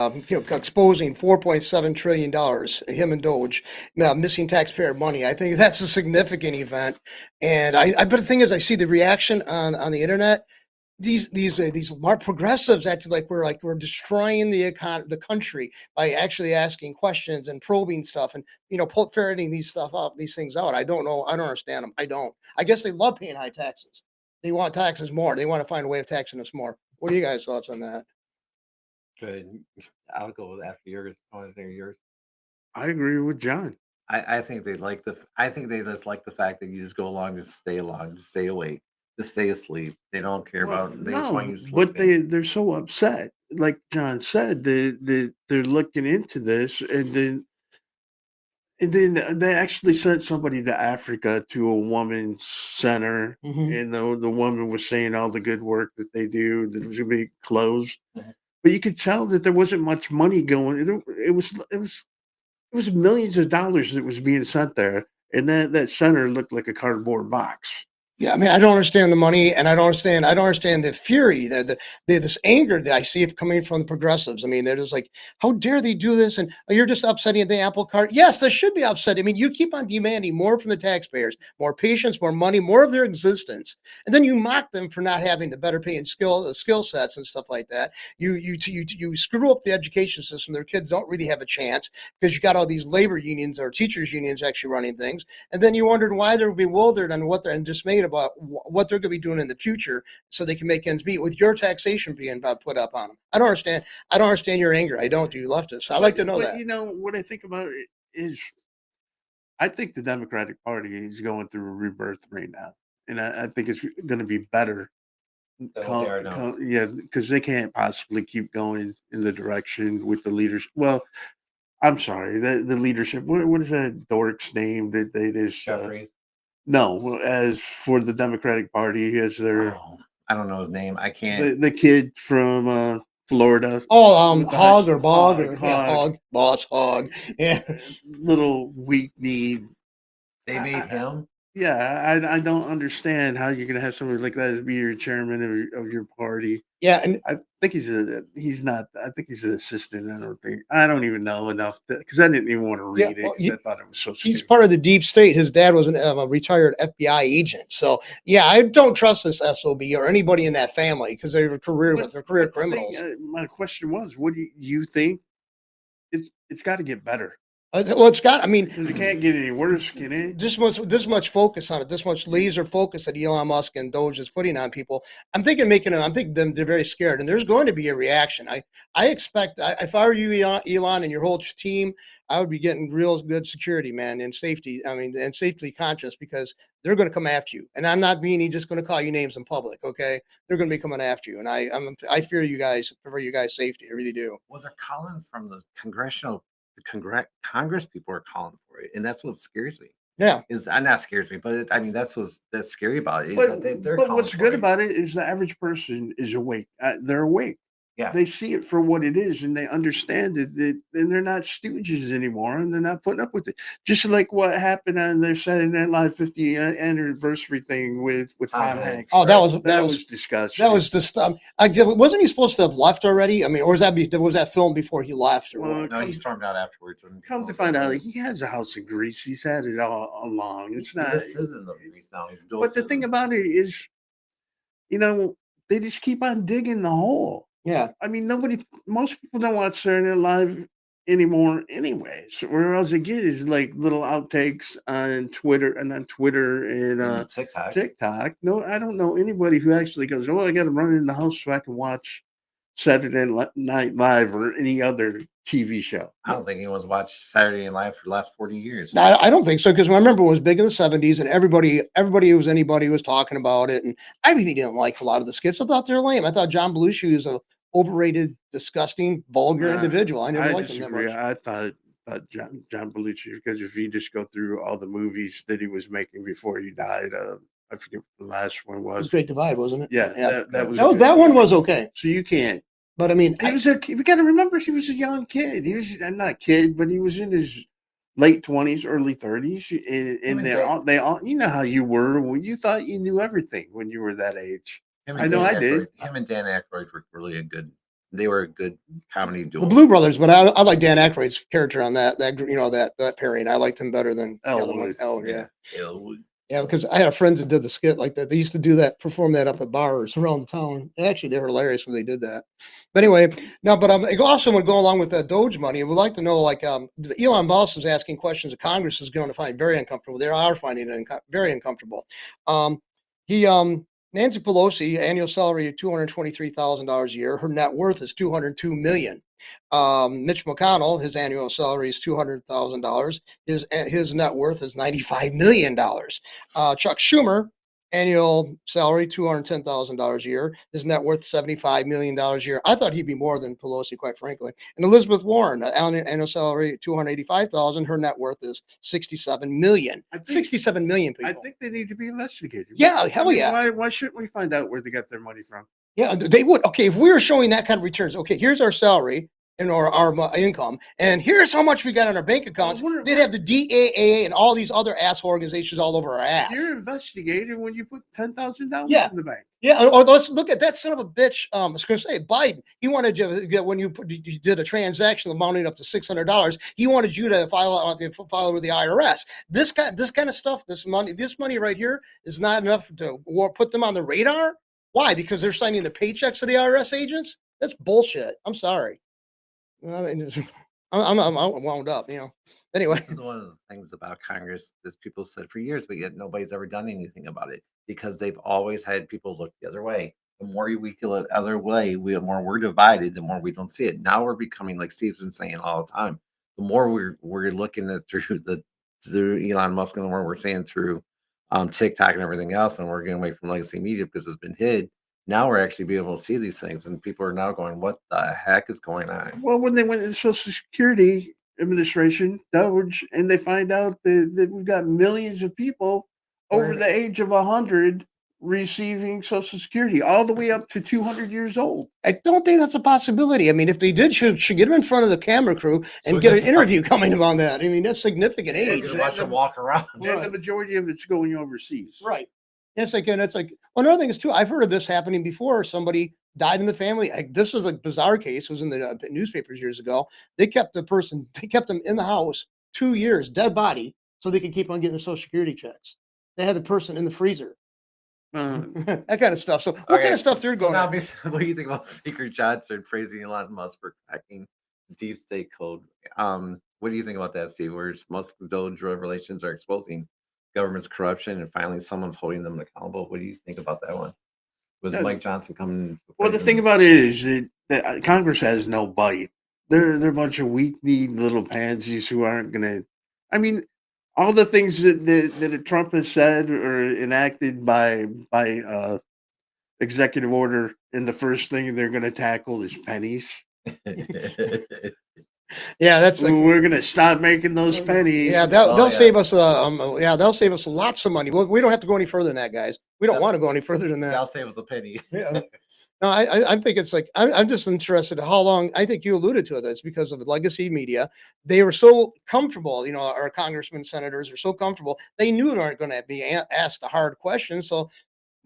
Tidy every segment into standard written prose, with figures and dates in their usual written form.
exposing $4.7 trillion, him and Doge, missing taxpayer money. I think that's a significant event. And but the thing is, I see the reaction on the internet. These progressives actually like we're destroying the country by actually asking questions and probing stuff and ferreting these things out. I don't know. I don't understand them. I don't. I guess they love paying high taxes. They want taxes more. They want to find a way of taxing us more. What are you guys' thoughts on that? Good. I'll go after yours. I want to hear yours. I agree with John. I think they like I think they just like the fact that you just go along, just stay awake, just stay asleep. They don't care Well, about. They just want no, you but sleeping. they're so upset. Like John said, they're looking into this, and then they actually sent somebody to Africa to a woman's center, Hmm. and the woman was saying all the good work that they do that was going to be closed. Mhm. But you could tell that there wasn't much money going. It was millions of dollars that was being sent there, and that center looked like a cardboard box. Yeah, I mean, I don't understand the money, and I don't understand the fury, this anger that I see coming from the progressives. I mean, they're just like, how dare they do this? And "Oh, you're just upsetting the apple cart." Yes, they should be upset. I mean, you keep on demanding more from the taxpayers, more patience, more money, more of their existence, and then you mock them for not having the better paying skill sets and stuff like that. You screw up the education system. Their kids don't really have a chance because you got all these labor unions or teachers unions actually running things, and then you wondered why they're bewildered and and dismayed about what they're going to be doing in the future so they can make ends meet with your taxation being put up on them. I don't understand. I don't understand your anger. I don't, you leftists. I like to know But that. what I think about it is, I think the Democratic Party is going through a rebirth right now, and I think it's going to be better. Than what they are now. Yeah, because they can't possibly keep going in the direction with the leaders. Well, I'm sorry, the leadership. What is that dork's name that they just? Jeffries. No, as for the Democratic Party, as their Oh, I don't know his name. I the can't. the kid from Florida Oh, with the high hog or school bog or yeah, hog, hog, boss hog. Yeah. little weak kneed. They made him. Yeah, I don't understand how you're gonna have somebody like that be your chairman of your party. Yeah, and I think he's not. I think he's an assistant. I don't even know enough because I didn't even want to yeah, read it well, because I thought it was so he's stupid. part of the deep state. His dad was a retired FBI agent. So yeah, I don't trust this SOB or anybody in that family because they're career But the thing, criminals. my question was, what do you think? It's got to get better Well, it's got. I mean, because it can't get any worse, can it? this much focus on it, this much laser focus that Elon Musk and Doge is putting on people. I'm thinking them they're very scared, and there's going to be a reaction. I expect if I were you, Elon, and your whole team, I would be getting real good security, man, and safety. I mean, and safety conscious because they're going to come after you. And I'm not meaning just going to call you names in public. Okay, they're going to be coming after you, and I fear you guys for you guys' safety. I really do. Well, they're calling from Congress people are calling for it, and that's what scares me. Yeah. Is not scares me, but I mean that's scary about it is But that they're but calling what's for good it. about it is the average person is awake. They're awake. Yeah, They see it for what it is, and they understand it. And they're not stooges anymore, and they're not putting up with it. Just like what happened on their Saturday Night Live 50th anniversary thing with Tom Tom Hanks. Hanks. Oh, Right. that That was was disgusting. that was the stuff. Wasn't he supposed to have left already? I mean, or was that filmed before he left, or Well, what? No, he stormed out afterwards. come to find out, he has a house in Greece. He's had it all along. It's He's not. a citizen of Greece now. He's a dual But the thing citizen. about it is, you know, they just keep on digging the hole. Yeah. I mean, most people don't watch Saturday Night Live anymore, anyways. Where else they get is like little outtakes on Twitter and And TikTok. TikTok. No, I don't know anybody who actually goes, "Oh, I got to run in the house so I can watch Saturday Night Live or any other TV show." I don't think anyone's watched Saturday Night Live for the last 40 years. No, I don't think so because I remember it was big in the '70s, and everybody who was anybody was talking about it, and I really didn't like a lot of the skits. I thought they were lame. I thought John Belushi was a overrated, disgusting, vulgar individual. I never I liked him that disagree. much. I thought John Belushi, because if you just go through all the movies that he was making before he died, I forget what the last one It was was. Great Divide, wasn't it? Yeah, Yeah. that was That a was good That one movie. was okay, So you can't. but I mean, He was we got to remember he was a young kid. He was not kid, but he was in his late 20s, early 30s, and they all you know how you were when you thought you knew everything when you were that age. Him I and know Dan I Aykroyd. did. Him and Dan Aykroyd were really a good they were a good comedy duo. The Blue Brothers, but I like Dan Aykroyd's character on that that pairing. I liked him better than the other one. Elwood. Oh yeah. Elwood. Yeah, because I had friends that did the skit like that. They used to do that, perform that up at bars around town. Actually, they were hilarious when they did that. But anyway, no, but I also would go along with that Doge money. I would like to know, like, Elon Musk is asking questions that Congress is going to find very uncomfortable. They are finding it very uncomfortable. He Nancy Pelosi, annual salary of $223,000 a year. Her net worth is $202 million. Mitch McConnell, his annual salary is $200,000. His net worth is $95 million. Chuck Schumer, annual salary $210,000 a year. His net worth $75 million a year. I thought he'd be more than Pelosi, quite frankly. And Elizabeth Warren, annual salary $285,000. Her net worth is $67 million. I think- 67 million people. I think they need to be investigated. Yeah, hell yeah. Why shouldn't we find out where they got their money from? Yeah, they would. Okay, if we were showing that kind of returns, okay, here's our salary and our income, and here's how much we got on our bank accounts. Well, They'd have the DAA and all these other asshole organizations all over our ass. You're investigated when you put $10,000 Yeah. in the bank. Yeah, or let's look at that son of a bitch. I was going to say Biden. He wanted you to get when you did a transaction amounting up to $600. He wanted you to file with the IRS. This kind of stuff. This money right here is not enough to put them on the radar. Why? Because they're signing the paychecks of the IRS agents. That's bullshit. I'm sorry. I mean, I'm wound up. Anyway. This is one of the things about Congress that people said for years, but yet nobody's ever done anything about it because they've always had people look the other way. The more we kill it the other way, the more we're divided, the more we don't see it. Now we're becoming, like Steve's been saying all the time, the more we're looking at through Elon Musk and the more we're seeing through TikTok and everything else, and we're getting away from legacy media because it's been hid. Now we're actually being able to see these things, and people are now going, "What the heck is going on?" Well, when they went to Social Security Administration, Doge, and they find out that we've got millions of people over Right. the age of 100 receiving Social Security, all the way up to 200 years old. I don't think that's a possibility. I mean, if they did, should get them in front of the camera crew and So get an that's- interview coming about that. I mean, that's significant You age. can watch them walk around. And the majority of it's going overseas. Right. It's like well, another thing is too, I've heard of this happening before. Somebody died in the family. This was a bizarre case. It was in the newspapers years ago. They kept them in the house 2 years, dead body, so they could keep on getting their Social Security checks. They had the person in the freezer. That kind of stuff. So what kind of stuff they're going now, on? what do you think about Speaker Johnson praising Elon Musk for cracking deep state code? What do you think about that, Steve? Where Musk Doge relations are exposing government's corruption and finally someone's holding them accountable? What do you think about that one? Was Yeah. Mike Johnson coming? Well, the thing about it is that Congress has no bite. They're a bunch of weak-kneed little pansies who aren't going to. I mean, all the things that Trump has said or enacted by executive order, and the first thing they're going to tackle is pennies. Yeah, that's like, We're going to stop making those pennies. yeah, Oh, they'll yeah. save us. They'll save us lots of money. We don't have to go any further than that, guys. We don't Yep. want to go any further than that. I'll say it was a penny. Yeah. No, I think it's like I'm just interested in how long. I think you alluded to it. It's because of legacy media. They were so comfortable. Our congressmen, senators are so comfortable. They knew they aren't going to be asked a hard question. So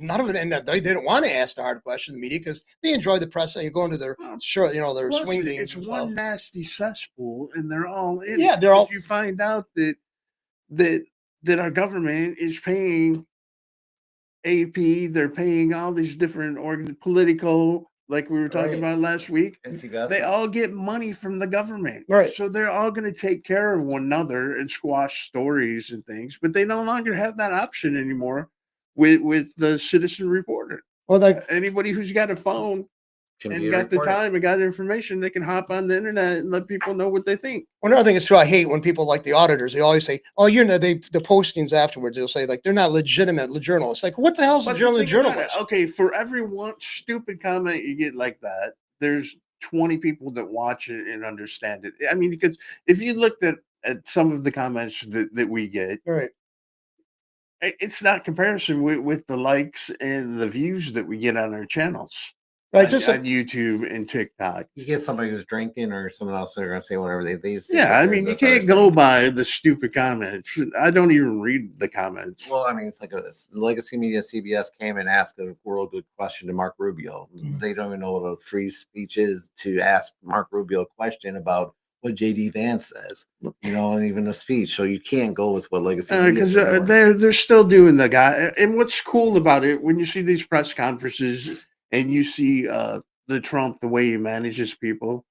none of it. And they didn't want to ask the hard question, the media, because they enjoy the press and go into their their Plus, swing things. it's and one stuff. nasty cesspool, and they're all in. Yeah, it. they're all- If you find out that our government is paying AP, they're paying all these different political, like we were talking Right. about last week. And Steve, They all get money from the government, Right. So they're all going to take care of one another and squash stories and things. But they no longer have that option anymore with the citizen reporter. Well, like Anybody who's got a phone and got the time and got information, they can hop on the internet and let people know what they think. another thing is too, I hate when people like the auditors. They always say, "Oh, the postings afterwards." They'll say like they're not legitimate journalists. Like, what the hell's a But the thing about it, journalist? okay, for every one stupid comment you get like that, there's 20 people that watch it and understand it. I mean, because if you looked at some of the comments that we get, Right. it's not comparison with the likes and the views that we get on our channels. Right. on, Just on YouTube and TikTok. You get somebody who's drinking or someone else, they're going to say whatever they just say Yeah, I whatever mean, you the can't first go thing. by the stupid comments. I don't even read the comments. Well, I mean, it's like a legacy media. CBS came and asked a real good question to Mark Rubio. Mhm. They don't even know what a free speech is to ask Mark Rubio a question about what JD Vance says. And even a speech. So you can't go with what legacy media Because says anymore. they're still doing the guy. And what's cool about it when you see these press conferences and you see the Trump, the way he manages people,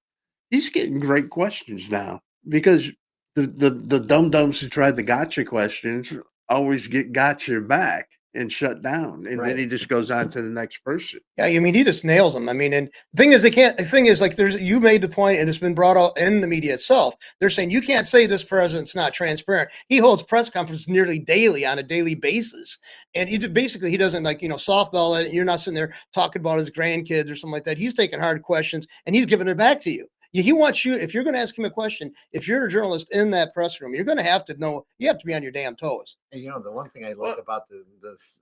he's getting great questions now because the dum dums who tried the gotcha questions always get gotcha back and shut down, and then Right. he just goes on to the next person. Yeah, I mean, he just nails them. I mean, and the thing is, they can't. The thing is, like, you made the point, and it's been brought out in the media itself. They're saying you can't say this president's not transparent. He holds press conferences nearly daily on a daily basis, and basically he doesn't like softball it. And you're not sitting there talking about his grandkids or something like that. He's taking hard questions and he's giving it back to you. He wants you. If you're going to ask him a question, if you're a journalist in that press room, you're going to have to know. You have to be on your damn toes. And the one thing I like Well, about this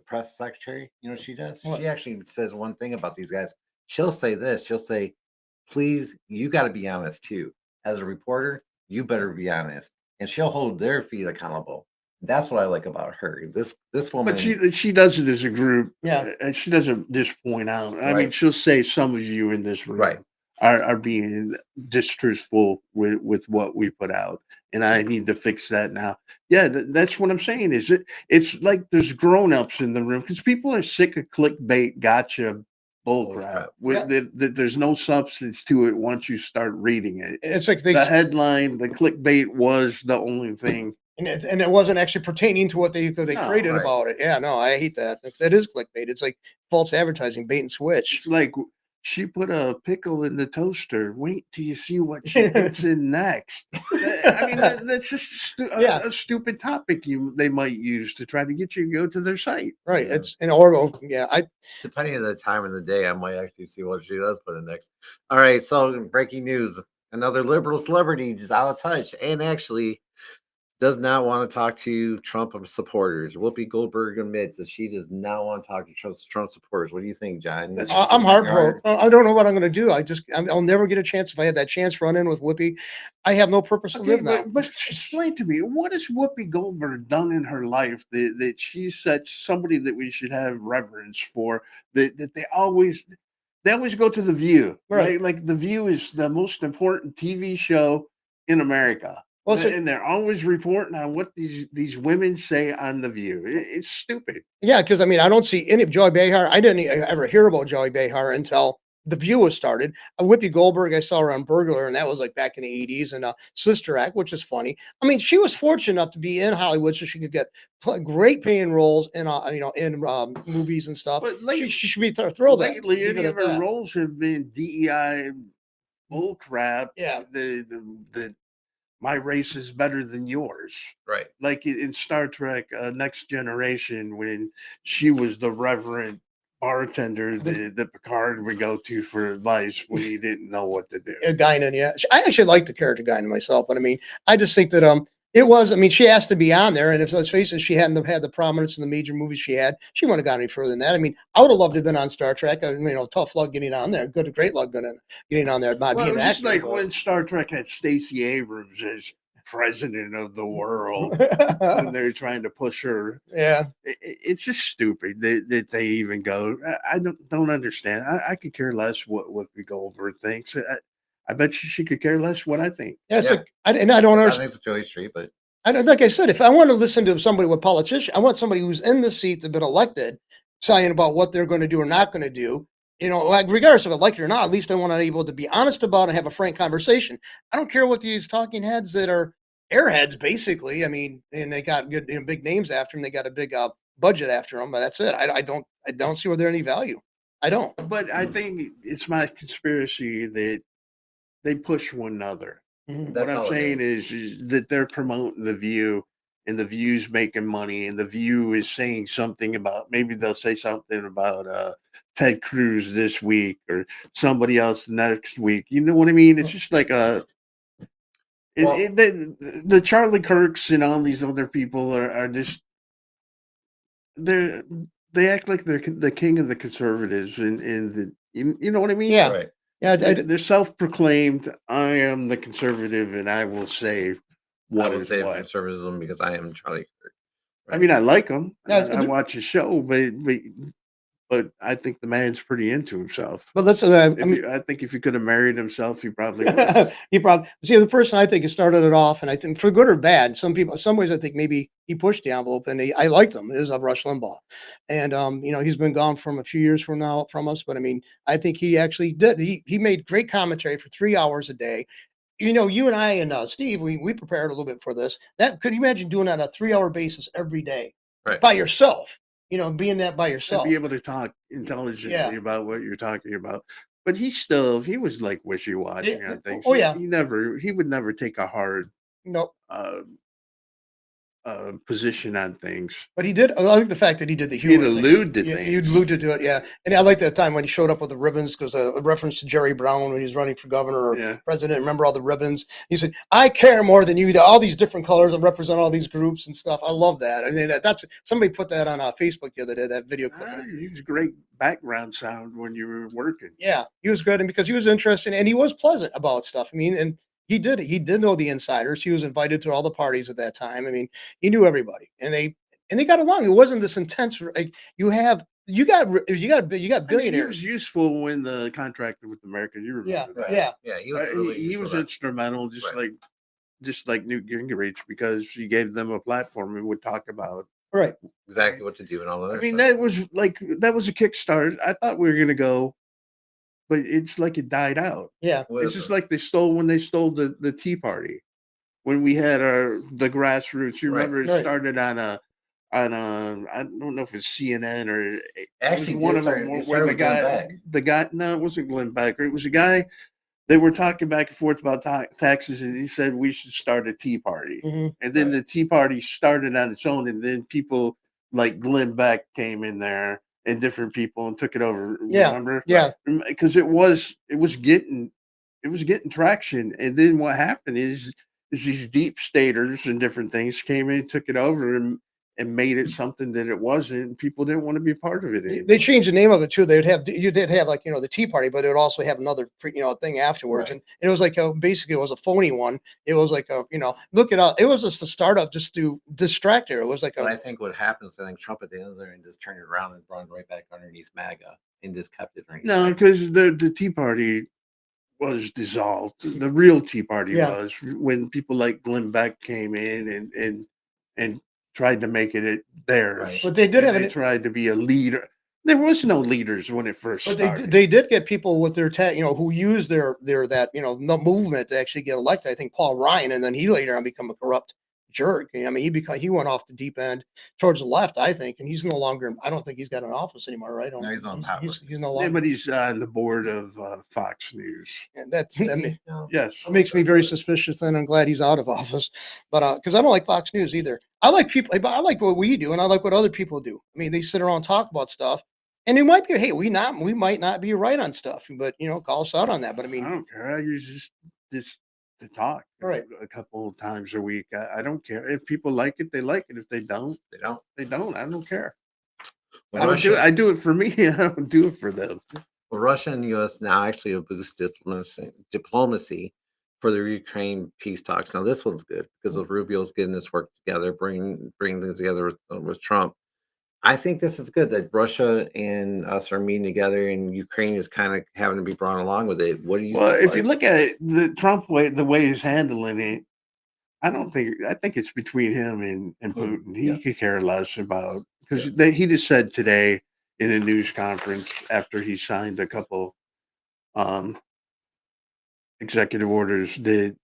press secretary, she does. What? She actually says one thing about these guys. She'll say this. She'll say, "Please, you got to be honest too. As a reporter, you better be honest." And she'll hold their feet accountable. That's what I like about her. This woman, but she does it as a group, Yeah. and she doesn't just point out. I mean, Right. she'll say some of you in this room Right. are being distrustful with what we put out, and I need to fix that now. Yeah, that's what I'm saying. It's like there's grown-ups in the room because people are sick of clickbait, gotcha, bullcrap. Bullcrap. That there's no substance to it once you start reading it. It's like The headline, the clickbait was the only thing. and it wasn't actually pertaining to what they No, created right. about it. Yeah, no, I hate that. That is clickbait. It's like false advertising, bait and switch. It's like she put a pickle in the toaster. Wait till you see what she puts in next. I mean, that's just Yeah. a stupid topic they might use to try to get you to go to their site. Right. Yeah. It's an or yeah. Depending on the time of the day, I might actually see what she does put in next. All right, so breaking news: another liberal celebrity is out of touch and actually does not want to talk to Trump supporters. Whoopi Goldberg admits that she does not want to talk to Trump supporters. What do you think, John? I'm heartbroken. I don't know what I'm going to do. I'll never get a chance. If I had that chance, run in with Whoopi. I have no purpose to Okay, live now. but explain to me, what has Whoopi Goldberg done in her life that she's such somebody that we should have reverence for? That they always go to The View, Right. Like The View is the most important TV show in America. Well, so- And they're always reporting on what these women say on The View. It's stupid. Yeah, because I mean, I don't see any of Joy Behar. I didn't ever hear about Joy Behar until The View was started. Whoopi Goldberg, I saw her on Burglar, and that was like back in the '80s, and Sister Act, which is funny. I mean, she was fortunate enough to be in Hollywood, so she could get great paying roles in movies and stuff. But She should be thrilled at. lately, Leave any it of at her that. roles have been DEI bullcrap. Yeah. The my race is better than yours. Right. Like in Star Trek Next Generation, when she was the reverend bartender that Picard would go to for advice when he didn't know what to do. Guinan, yeah. I actually like the character Guinan myself, but I mean, I just think that it was. I mean, she has to be on there, and if let's face it, she hadn't have had the prominence in the major movies she had, she wouldn't have gone any further than that. I mean, I would have loved to have been on Star Trek. Tough luck getting on there. Great luck getting on there. Not Well, it being was an just actor, like when Star Trek had Stacey Abrams as president of the world, when they're trying to push her. Yeah. It's just stupid that they even go. I don't understand. I could care less what Whoopi Goldberg thinks. I bet she could care less what I think. Yeah, it's Yeah. like, I don't I understand. think it's Joey Street, but Like I said, if I want to listen to somebody with politician, I want somebody who's in the seat that's been elected, saying about what they're going to do or not going to do. Like regardless of I like it or not, at least I want to be able to be honest about it and have a frank conversation. I don't care what these talking heads that are airheads, basically. I mean, and they got good, big names after them. They got a big budget after them, but that's it. I don't see where they're any value. I don't. But I think it's my conspiracy that they push one another. Mhm. What That's I'm all it saying is that they're promoting The View, and The View's making money, and The View is saying something about, maybe they'll say something about Ted Cruz this week or somebody else next week. You know what I mean? It's just like Well- the Charlie Kirks and all these other people are just they're they act like they're the king of the conservatives, and you know what I mean? Yeah. Right. Yeah, They're self-proclaimed. I am the conservative, and I will say I what will is save what. conservatism because I am Charlie Kirk. I mean, I like him. yeah, I watch his show, but I think the man's pretty into himself. but let's. If I think if he could have married himself, he probably would. He probably see the person I think has started it off, and I think for good or bad. Some people, some ways, I think maybe he pushed the envelope, and I liked him. It was Rush Limbaugh, and he's been gone from a few years from now from us, but I mean, I think he actually did. He made great commentary for 3 hours a day. You and I and Steve, we prepared a little bit for this. That could you imagine doing that on a 3 hour basis every day Right. by yourself? Being that by And yourself. be able to talk intelligently Yeah. about what you're talking about. But he was like wishy-washy Yeah, on things. oh, yeah. He would never take a hard No, uh, position on things. but he did. I like the fact that he did the He'd humor thing. allude to Yeah, he things. alluded to it. Yeah, and I like that time when he showed up with the ribbons because a reference to Jerry Brown when he was running for governor or Yeah. president. Remember all the ribbons? He said, "I care more than you." All these different colors and represent all these groups and stuff. I love that. I mean, that's somebody put that on Facebook the other day. That video clip. He was great background sound when you were working. Yeah, he was good, and because he was interested and he was pleasant about stuff. I mean, and he did know the insiders. He was invited to all the parties at that time. I mean, he knew everybody, and they got along. It wasn't this intense. Like you got I mean, he billionaires. was useful when the contracted with America. You Yeah, remember that? yeah, Yeah, he was really He was useful. instrumental, Right. just like Newt Gingrich, because he gave them a platform and would talk about. right. Exactly what to do and all that. I other mean, stuff. that was a kickstart. I thought we were gonna go, but it's like it died out. Yeah, What It's is just it? like when they stole the Tea Party, when we had the grassroots. You Right. remember it Right. started on I don't know if it's CNN or it Actually, was one did of start- them it where started with Glenn Beck. the guy no, it wasn't Glenn Becker. It was a guy. They were talking back and forth about taxes, and he said we should start a Tea Party. mhm, And then Right. the Tea Party started on its own, and then people like Glenn Beck came in there and different people and took it over. Yeah, Remember? yeah. Because it was getting traction. And then what happened is these deep staters and different things came in, took it over, and made it something that it wasn't. And people didn't want to be part of it anymore. They changed the name of it too. You did have like the Tea Party, but it would also have another thing afterwards, Right. and it was like basically it was a phony one. It was like look it up. It was just a startup just to distract her. It was like But I a think what happens, I think Trump at the end of there and just turned it around and brought it right back underneath MAGA and just kept it underneath No, MAGA. because the Tea Party was dissolved. The real Tea Party Yeah. was when people like Glenn Beck came in and tried to make it theirs. Right. But they did And have they tried to be a leader. There was no leaders when it first But started. they did get people with their who used their that the movement to actually get elected. I think Paul Ryan, and then he later on become a corrupt jerk. I mean, he went off the deep end towards the left, I think, and he's no longer. I don't think he's got an office anymore, right? No, he's on power. He's no Yeah, longer. but he's on the board of Fox News. And that Yes. makes me very suspicious, and I'm glad he's out of office. But because I don't like Fox News either. I like people. I like what we do, and I like what other people do. I mean, they sit around and talk about stuff. And it might be, hey, we might not be right on stuff, but call us out on that. But I I mean, don't care. I use just to talk Right. a couple of times a week. I don't care. If people like it, they like it. If they don't, They don't. they don't. I don't care. Well, I don't do it. Russia, I do it for me. I don't do it for them. well, Russia and the U.S. now actually have boosted diplomacy for the Ukraine peace talks. Now this one's good because of Rubio's getting this work together, bring things together with Trump. I think this is good that Russia and us are meeting together, and Ukraine is kind of having to be brought along with it. What do you? Well, think, if you look at it, the Trump way, the way he's handling it, I think it's between him and Putin. He Yeah. could care less about because he just said today in a news conference after he signed a couple um, executive orders that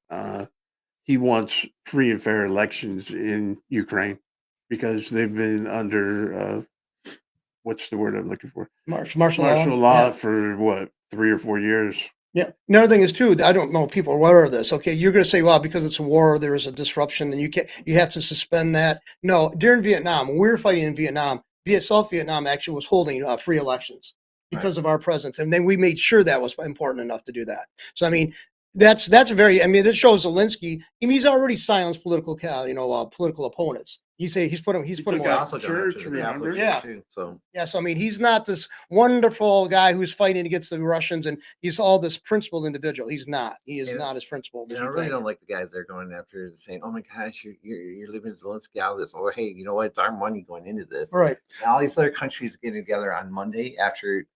he wants free and fair elections in Ukraine because they've been under what's the word I'm looking for? martial Martial law Yeah. for what 3 or 4 years. Yeah. Another thing is too, I don't know if people are aware of this. Okay, you're going to say, well, because it's a war, there is a disruption, and you have to suspend that. No, during Vietnam, when we were fighting in Vietnam, South Vietnam actually was holding free elections because of our presence, and then we made sure that was important enough to do that. So I mean, that's a very. I mean, this shows Zelensky. I mean, he's already silenced political opponents. He's put him He away. took out Also going after church, the remember? Catholic Yeah. Church too. So Yes, I mean, he's not this wonderful guy who's fighting against the Russians, and he's all this principled individual. He's not. He is And- not as principled as and I you really think. don't like the guys that are going after saying, "Oh my gosh, you're leaving Zelensky out of this," or "Hey, you know what? It's our money going into this." Right. And all these other countries getting together on Monday after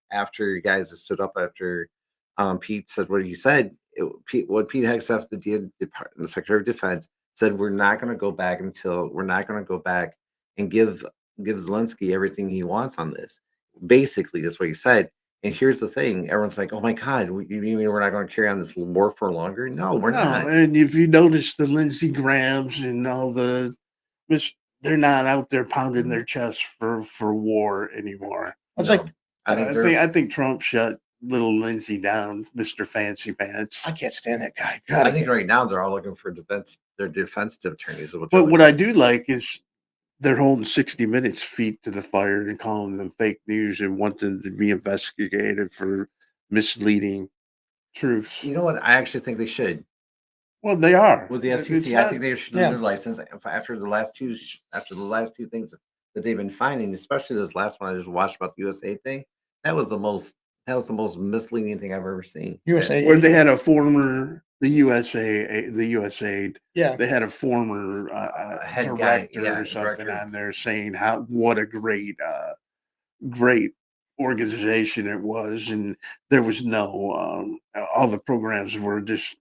guys have stood up after Pete said what he said. What Pete Hegseth, the Secretary of Defense, said, we're not going to go back and give Zelensky everything he wants on this. Basically, that's what he said. And here's the thing: everyone's like, "Oh my God, you mean we're not going to carry on this war for longer?" No, we're not. And if you notice the Lindsey Grahams and all they're not out there pounding their chest for war anymore. It's No. like I think Trump shut little Lindsey down, Mr. Fancy Pants. I can't stand that guy. God, I think right now they're all looking for their defensive attorneys. But what I do like is they're holding 60 Minutes feet to the fire and calling them fake news and want them to be investigated for misleading truths. You know what? I actually think they should. Well, they are With the It's FCC, I not- think they should lose their license after the last two things that they've been finding, especially this last one I just watched about the USA thing. That was the most misleading thing I've ever seen. USA. where they had a former the USAID. Yeah. They had a former Head guy, director yeah, or something director. on there saying what a great organization it was, and there was no all the programs were just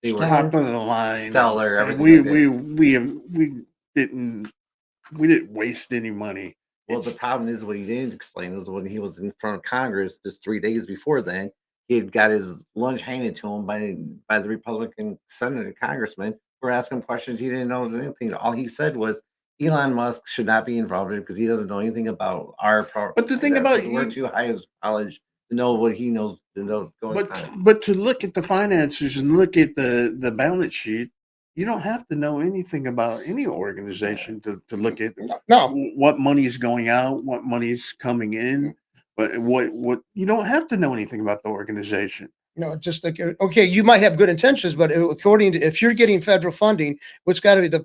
They were top of the line, stellar, and everything we didn't waste any money. Well, the problem is what he didn't explain was when he was in front of Congress just 3 days before then, he had got his lunch handed to him by the Republican senator congressman who were asking him questions he didn't know anything. All he said was Elon Musk should not be involved in it because he doesn't know anything about our program. But the thing about we're too high of college to know what he knows to know going on. But to look at the finances and look at the balance sheet, you don't have to know anything about any organization to look at No. what money is going out, what money's coming in, but what you don't have to know anything about the organization. No, it's just like okay, you might have good intentions, but according to if you're getting federal funding, what's got to be the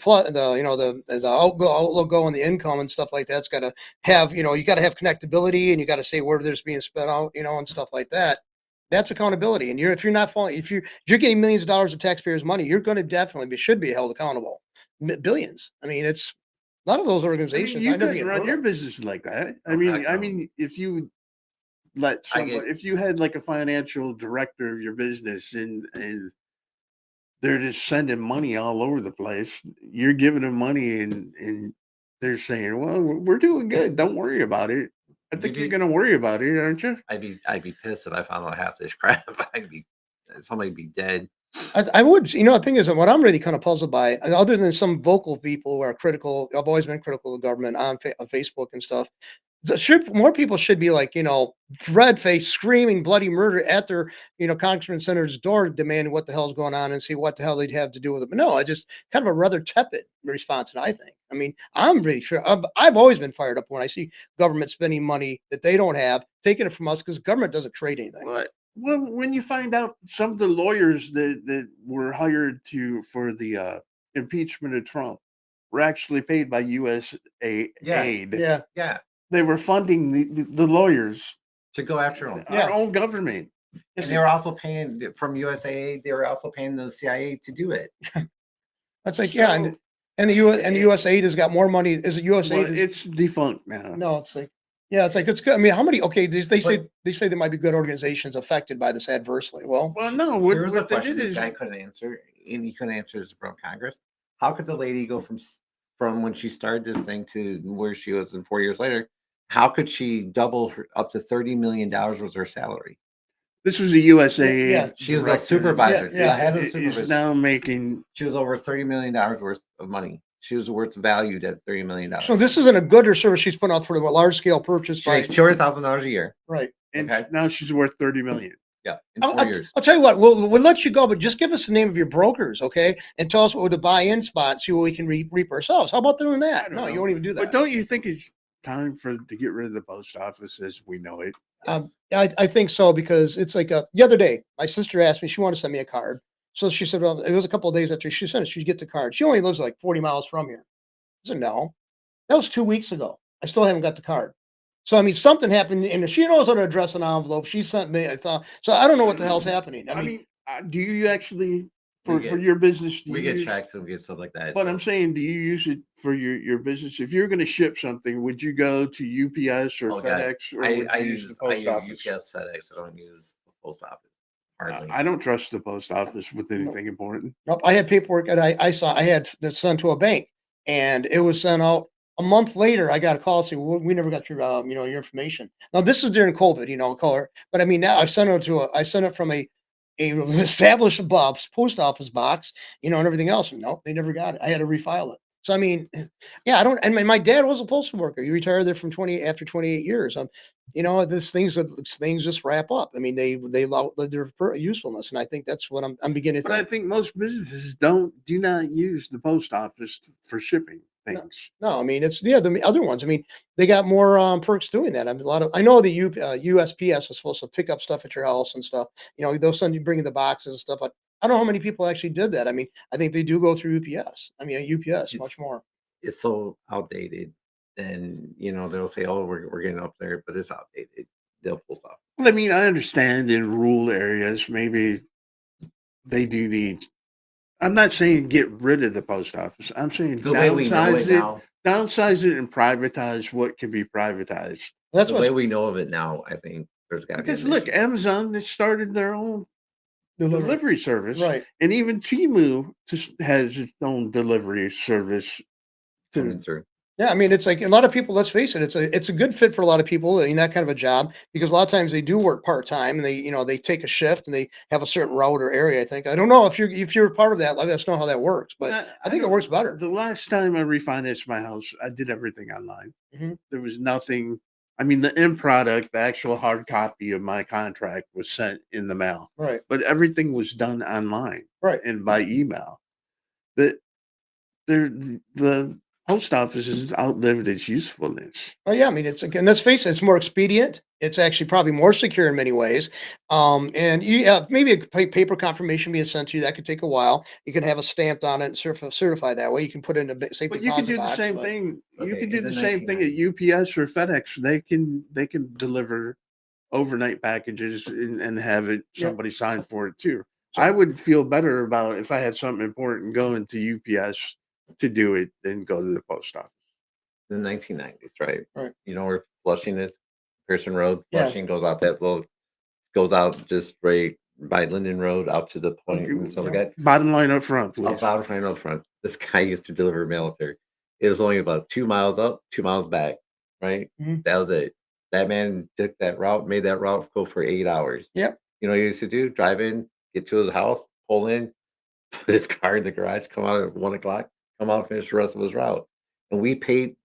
outgo and the income and stuff like that's got to have you got to have connectability and you got to say where there's being spent out and stuff like that. That's accountability, and if you're not following, if you're getting millions of dollars of taxpayers' money, you're going to definitely should be held accountable. Billions. I mean, it's a lot of those organizations. You I never could get run heard your of. business like that. Oh, heck I no. mean, if you let someone, if you had like a financial director of your business and they're just sending money all over the place, you're giving them money and they're saying, "Well, we're doing good. Don't worry about it." I think you're going to worry about it, aren't you? I'd be pissed if I found out half this crap. Somebody'd be dead. I would, the thing is, what I'm really kind of puzzled by, other than some vocal people who are critical, I've always been critical of the government on Facebook and stuff. More people should be like, red face screaming bloody murder at their, congressman senator's door, demanding what the hell's going on and see what the hell they'd have to do with it. But no, I just kind of a rather tepid response. And I think, I mean, I'm really sure I've always been fired up when I see government spending money that they don't have, taking it from us because government doesn't create anything. Well, when you find out some of the lawyers that were hired for the impeachment of Trump were actually paid by U.S. aid. Yeah. Yeah, They were funding the lawyers, to go after him. our own government. And they were also paying from USAID. They were also paying the CIA to do it. That's like, yeah. And the USAID has got more money. Is it USAID? Well, it's defunct now. No, it's like, yeah, it's like, it's good. I mean, how many, okay, they say there might be good organizations affected by this adversely. Well, no. There was a what they question did this is guy couldn't answer, and he couldn't answer this from Congress. How could the lady go from when she started this thing to where she was in 4 years later? How could she double up to $30 million was her salary? this was a USAID. Yeah. She was a director. supervisor. Yeah, The head of the Is supervisor. now making. She was over $30 million worth of money. She was worth valued at $30 million. so this isn't a good or service she's putting out for the large scale purchase. She makes $200,000 a year. Right. And Okay. now she's worth 30 million. Yeah, in 4 years. I'll tell you what, we'll let you go, but just give us the name of your brokers, okay? And tell us what the buy-in spot, see what we can reap ourselves. How about doing that? No, you won't even do that. But don't you think it's time to get rid of the post office as we know it? I think so because it's like the other day, my sister asked me, she wanted to send me a card. So she said, well, it was a couple of days after she sent it, she'd get the card. She only lives like 40 miles from here. I said, no. That was 2 weeks ago. I still haven't got the card. So, I mean, something happened, and she knows how to address an envelope. She sent me, I thought, so I don't know what the hell's happening. I I mean, mean, do you actually We for get your business? Do we you get use? checks and we get stuff like that. But I'm So, saying, do you use it for your business? If you're going to ship something, would you go to UPS or oh god, FedEx, or I would I you use the use I post use office? UPS, FedEx. I don't use the post office hardly. I don't trust the post office with no, anything important. nope. I had paperwork that I saw I had that sent to a bank, and it was sent out a month later. I got a call saying, well, we never got your, your information. Now, this is during COVID, color. But I mean, now I sent it from a established box, post office box, and everything else. And no, they never got it. I had to refile it. So I mean, yeah, I don't. And my dad was a postal worker. He retired there from 28 years. This things just wrap up. I mean, they outlived their usefulness, and I think that's what I'm beginning to But I think. think most businesses do not use the post office for shipping No, things. no, I mean, it's the other ones. I mean, they got more perks doing that. I mean, I know the USPS is supposed to pick up stuff at your house and stuff. They'll send you bringing the boxes and stuff. But I don't know how many people actually did that. I mean, I think they do go through UPS. I mean, UPS much It's more. it's so outdated, and they'll say, "Oh, we're getting up there," but it's outdated. They'll post office. Well, I mean, I understand in rural areas, maybe they do need. I'm not saying get rid of the post office. I'm saying The way we know it now, downsize it, and privatize what can be privatized. That's the what's way we know of it now, I think there's got to be Because an look, issue Amazon, they started their own delivery. delivery service, Right. and even Temu has its own delivery service. coming To through. Yeah, I mean, it's like a lot of people. Let's face it; it's a good fit for a lot of people in that kind of a job because a lot of times they do work part time and they take a shift and they have a certain route or area. I think I don't know if you're part of that. Let us know how that works, but I think it don't. works better. The last time I refinanced my house, I did everything online. Mhm. There was nothing. I mean, the end product, the actual hard copy of my contract, was sent in the mail, Right, but everything was done online right. and by email. The the post office has outlived its usefulness. Oh yeah, I mean, it's again. Let's face it; it's more expedient. It's actually probably more secure in many ways. And maybe a paper confirmation being sent to you that could take a while. You can have a stamped on it and certify that way. You can put it in a safe But you can deposit do the box. same But thing. You Okay, can do in the the same thing at 1990s. UPS or FedEx. They can deliver overnight packages and have it yeah, somebody sign for it too. so I would feel better about if I had something important going to UPS to do it than go to the post office. The 1990s, right? right, Where Flushing is, Pearson Road. yeah, Flushing goes out just right by Linden Road out to the point Okay, and stuff like yeah, that. bottom line up front, please. About right up front. This guy used to deliver mail up there. It was only about 2 miles up, 2 miles back, right? mhm, That was it. That man took that route, made that route go for 8 hours. yeah, You know what he used to do? Drive in, get to his house, pull in, put his car in the garage, come out at 1 o'clock, come out, finish the rest of his route. And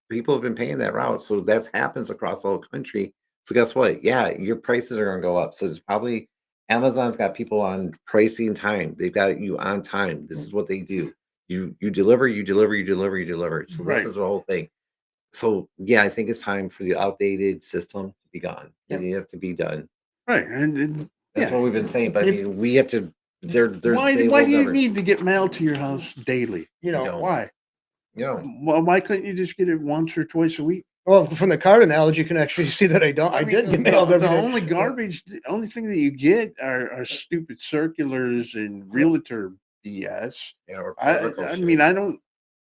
people have been paying that route. So that happens across the whole country. So guess what? Yeah, your prices are going to go up. So it's probably Amazon's got people on pricing time. They've got you on time. This is what they do. You deliver, you deliver, you deliver, you deliver. So this Right, is the whole thing. So yeah, I think it's time for the outdated system to be gone. yeah. It has to be done. right, and That's yeah. what we've been saying. But I It, mean, we have to. They why will do you never. need to get mail to your house daily? You You know, don't. Why? You know. Well, why couldn't you just get it once or twice a week? well, from the card analogy, you can actually see that I don't. I I mean, did get mailed every the day. only garbage, the only thing that you get are stupid circulars and realtor BS. Yeah, or I, political I shit. mean, I don't.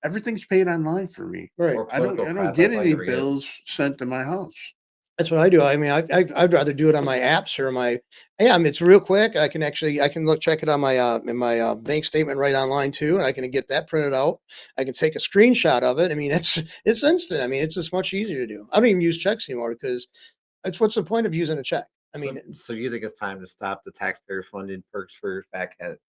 Everything's paid online for me. Right. Or I don't. political I don't crap. get That's all you any ever get. bills sent to my house. That's what I do. I mean, I'd rather do it on my apps or my yeah. I mean, it's real quick. I can look check it on my in my bank statement right online too, and I can get that printed out. I can take a screenshot of it. I mean, it's instant. I mean, it's just much easier to do. I don't even use checks anymore because it's what's the point of using a check? I So, mean, so you think it's time to stop the taxpayer-funded perks for fat cats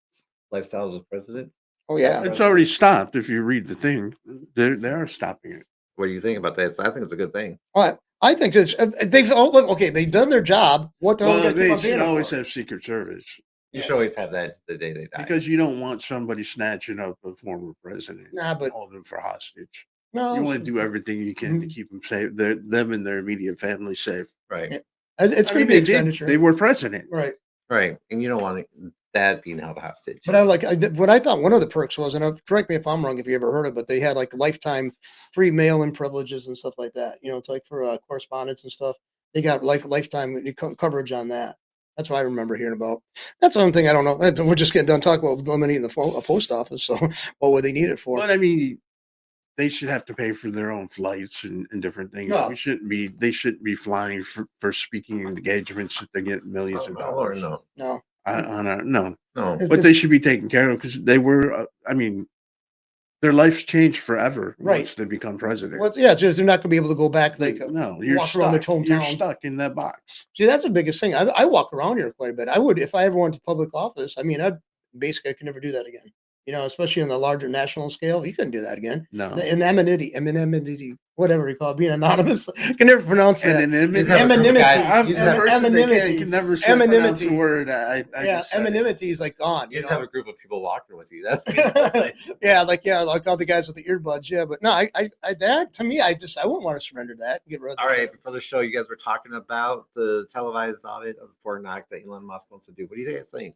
lifestyles of presidents? oh Past yeah, It's presidents? already stopped. If you read the thing, they are stopping it. What do you think about that? So I think it's a good thing. well, I think it's they've oh, look, okay. They've done their job. What the hell we got Well, to keep they on paying should them always for? have Secret Service You Yeah. should always have that to the day they die. because you don't want somebody snatching up a former president Nah, and but holding him for hostage. no, You want to do everything you can to Mhm. keep them safe, them and their immediate family safe. Right, yeah. It's I going mean, to be they did. expenditure, They were president. right? right. And you don't want to. that being held hostage. But I like what I thought one of the perks was, and correct me if I'm wrong if you ever heard of it, but they had like lifetime free mail-in privileges and stuff like that. It's like for correspondence and stuff. They got lifetime coverage on that. That's what I remember hearing about. That's one thing I don't know. We're just getting done talking about eliminating the post office. So what would they need it for? But I mean, they should have to pay for their own flights and different things. No. They shouldn't be flying for speaking engagements that they get millions of dollars. No. No. No. No. But they should be taken care of because they were. I mean, their lives changed forever Right. once they become president. Well, yeah, it's just they're not going to be able to go back. No, you're walk around their stuck. You're hometown. stuck in that box. See, that's the biggest thing. I walk around here quite a bit. I would if I ever went to public office. I mean, I could never do that again. Especially on the larger national scale, you couldn't do that again. No. The anonymity, whatever you call it, being anonymous. I can never pronounce that. Anonymity. Anonymity. I'm the person that Anonymity. can never say pronounce the Anonymity. word. Yeah, anonymity is like gone. You just have a group of people walking with you. That's like all the guys with the earbuds. Yeah, but no, I that to me, I wouldn't want to surrender that. Get rid of all that. right. Before the show, you guys were talking about the televised audit of Fort Knox that Elon Musk wants to do. What do you guys think?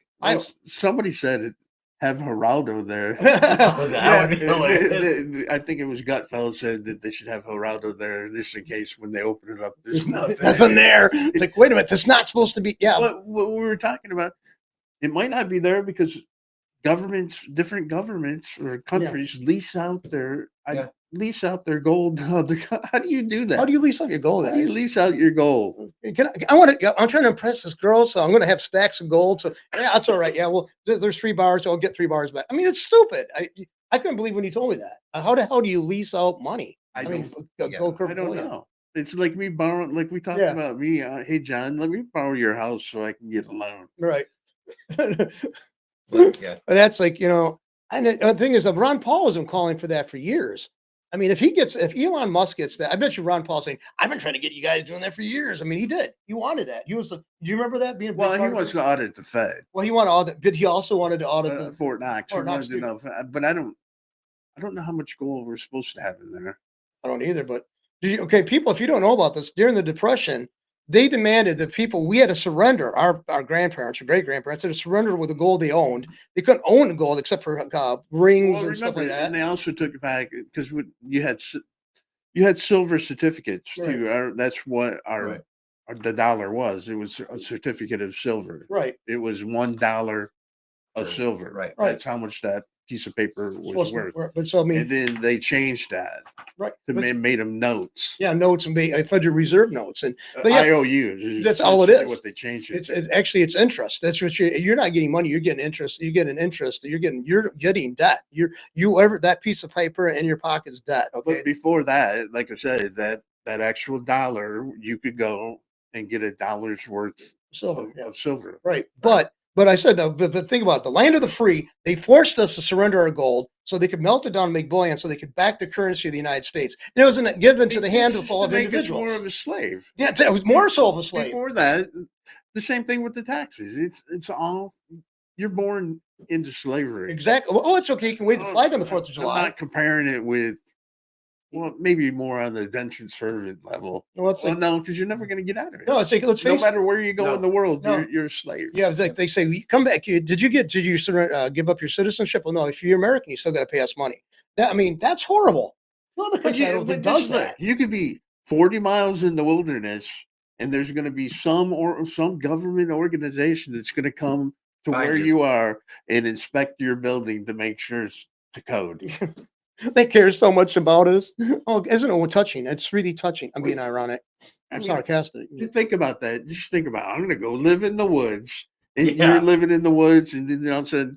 Somebody said it. Have Geraldo there. That would be hilarious. I think it was Gutfeld said that they should have Geraldo there just in case when they open it up, there's nothing. Nothing there. It's like, wait a minute, that's not supposed to be. Yeah, what we were talking about, it might not be there because different governments or countries lease out their gold. How do you do that? How do you lease out your gold, How do you guys? lease out your gold? I'm trying to impress this girl, so I'm going to have stacks of gold. So yeah, that's all right. Yeah, well, there's 3 bars, so I'll get 3 bars back. I mean, it's stupid. I couldn't believe when you told me that. How the hell do you lease out money? I mean, don't know. It's like me borrowing, like we talked about me. Hey, John, let me borrow your house so I can get a loan. Right. But, yeah. But that's like, and the thing is, Ron Paul has been calling for that for years. I mean, if Elon Musk gets that, I bet you Ron Paul's saying, I've been trying to get you guys doing that for years. I mean, he did. He wanted that. Do you remember that being? Well, he wants to audit the Fed. Well, he wanted to audit, but he also wanted to audit Fort Knox. Fort Knox He wanted to know, but I don't know how much gold we're supposed to have in there. I don't either, but people, if you don't know about this, during the Depression, they demanded that we had to surrender, our grandparents or great grandparents had to surrender with the gold they owned. They couldn't own the gold except for rings and stuff like that. And they also took it back because you had silver certificates too. That's what the dollar was. It was a certificate of silver. Right. It was $1 of silver. Right. That's how much that piece of paper was worth. But so I mean, and then they changed that. Right. Made them notes. Yeah, notes and Federal Reserve notes and IOUs. That's all it is. What they changed it. It's interest. That's what you're not getting money. You're getting interest. You're getting interest. You're getting debt. That piece of paper in your pocket's debt. Okay. But before that, like I said, that actual dollar, you could go and get $1 worth of silver. Right. But I said, but think about it, the land of the free. They forced us to surrender our gold so they could melt it down and make bullion so they could back the currency of the United States. And it wasn't given to the handful of individuals. More of a slave. Yeah, it was more so of a slave. Before that, the same thing with the taxes. It's all, you're born into slavery. Exactly. Well, it's okay. You can wave the flag on the 4th of July. I'm not comparing it with, well, maybe more on the indentured servant level. No, because you're never going to get out of it. No, it's like, let's face it. No matter where you go in the world, you're a slave. Yeah, it's like they say, come back. Did you give up your citizenship? Well, no, if you're American, you still got to pay us money. That's horrible. No other country I don't think does that. You could be 40 miles in the wilderness, and there's going to be some government organization that's going to come to where you are and inspect your building to make sure it's to code. They care so much about us. Oh, isn't it touching? It's really touching. I'm being ironic. I'm sarcastic. Think about that. Just think about it. I'm going to go live in the woods. And you're living in the woods, and then all of a sudden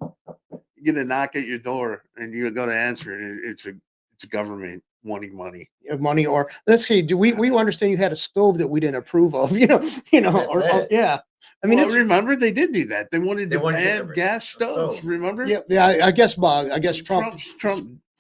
you get a knock at your door, and you go to answer it. It's a government wanting money. Money, or let's see. Do we understand you had a stove that we didn't approve of? Yeah. I mean, remember they did do that. They wanted to ban gas stoves. Remember? Yeah. I guess Trump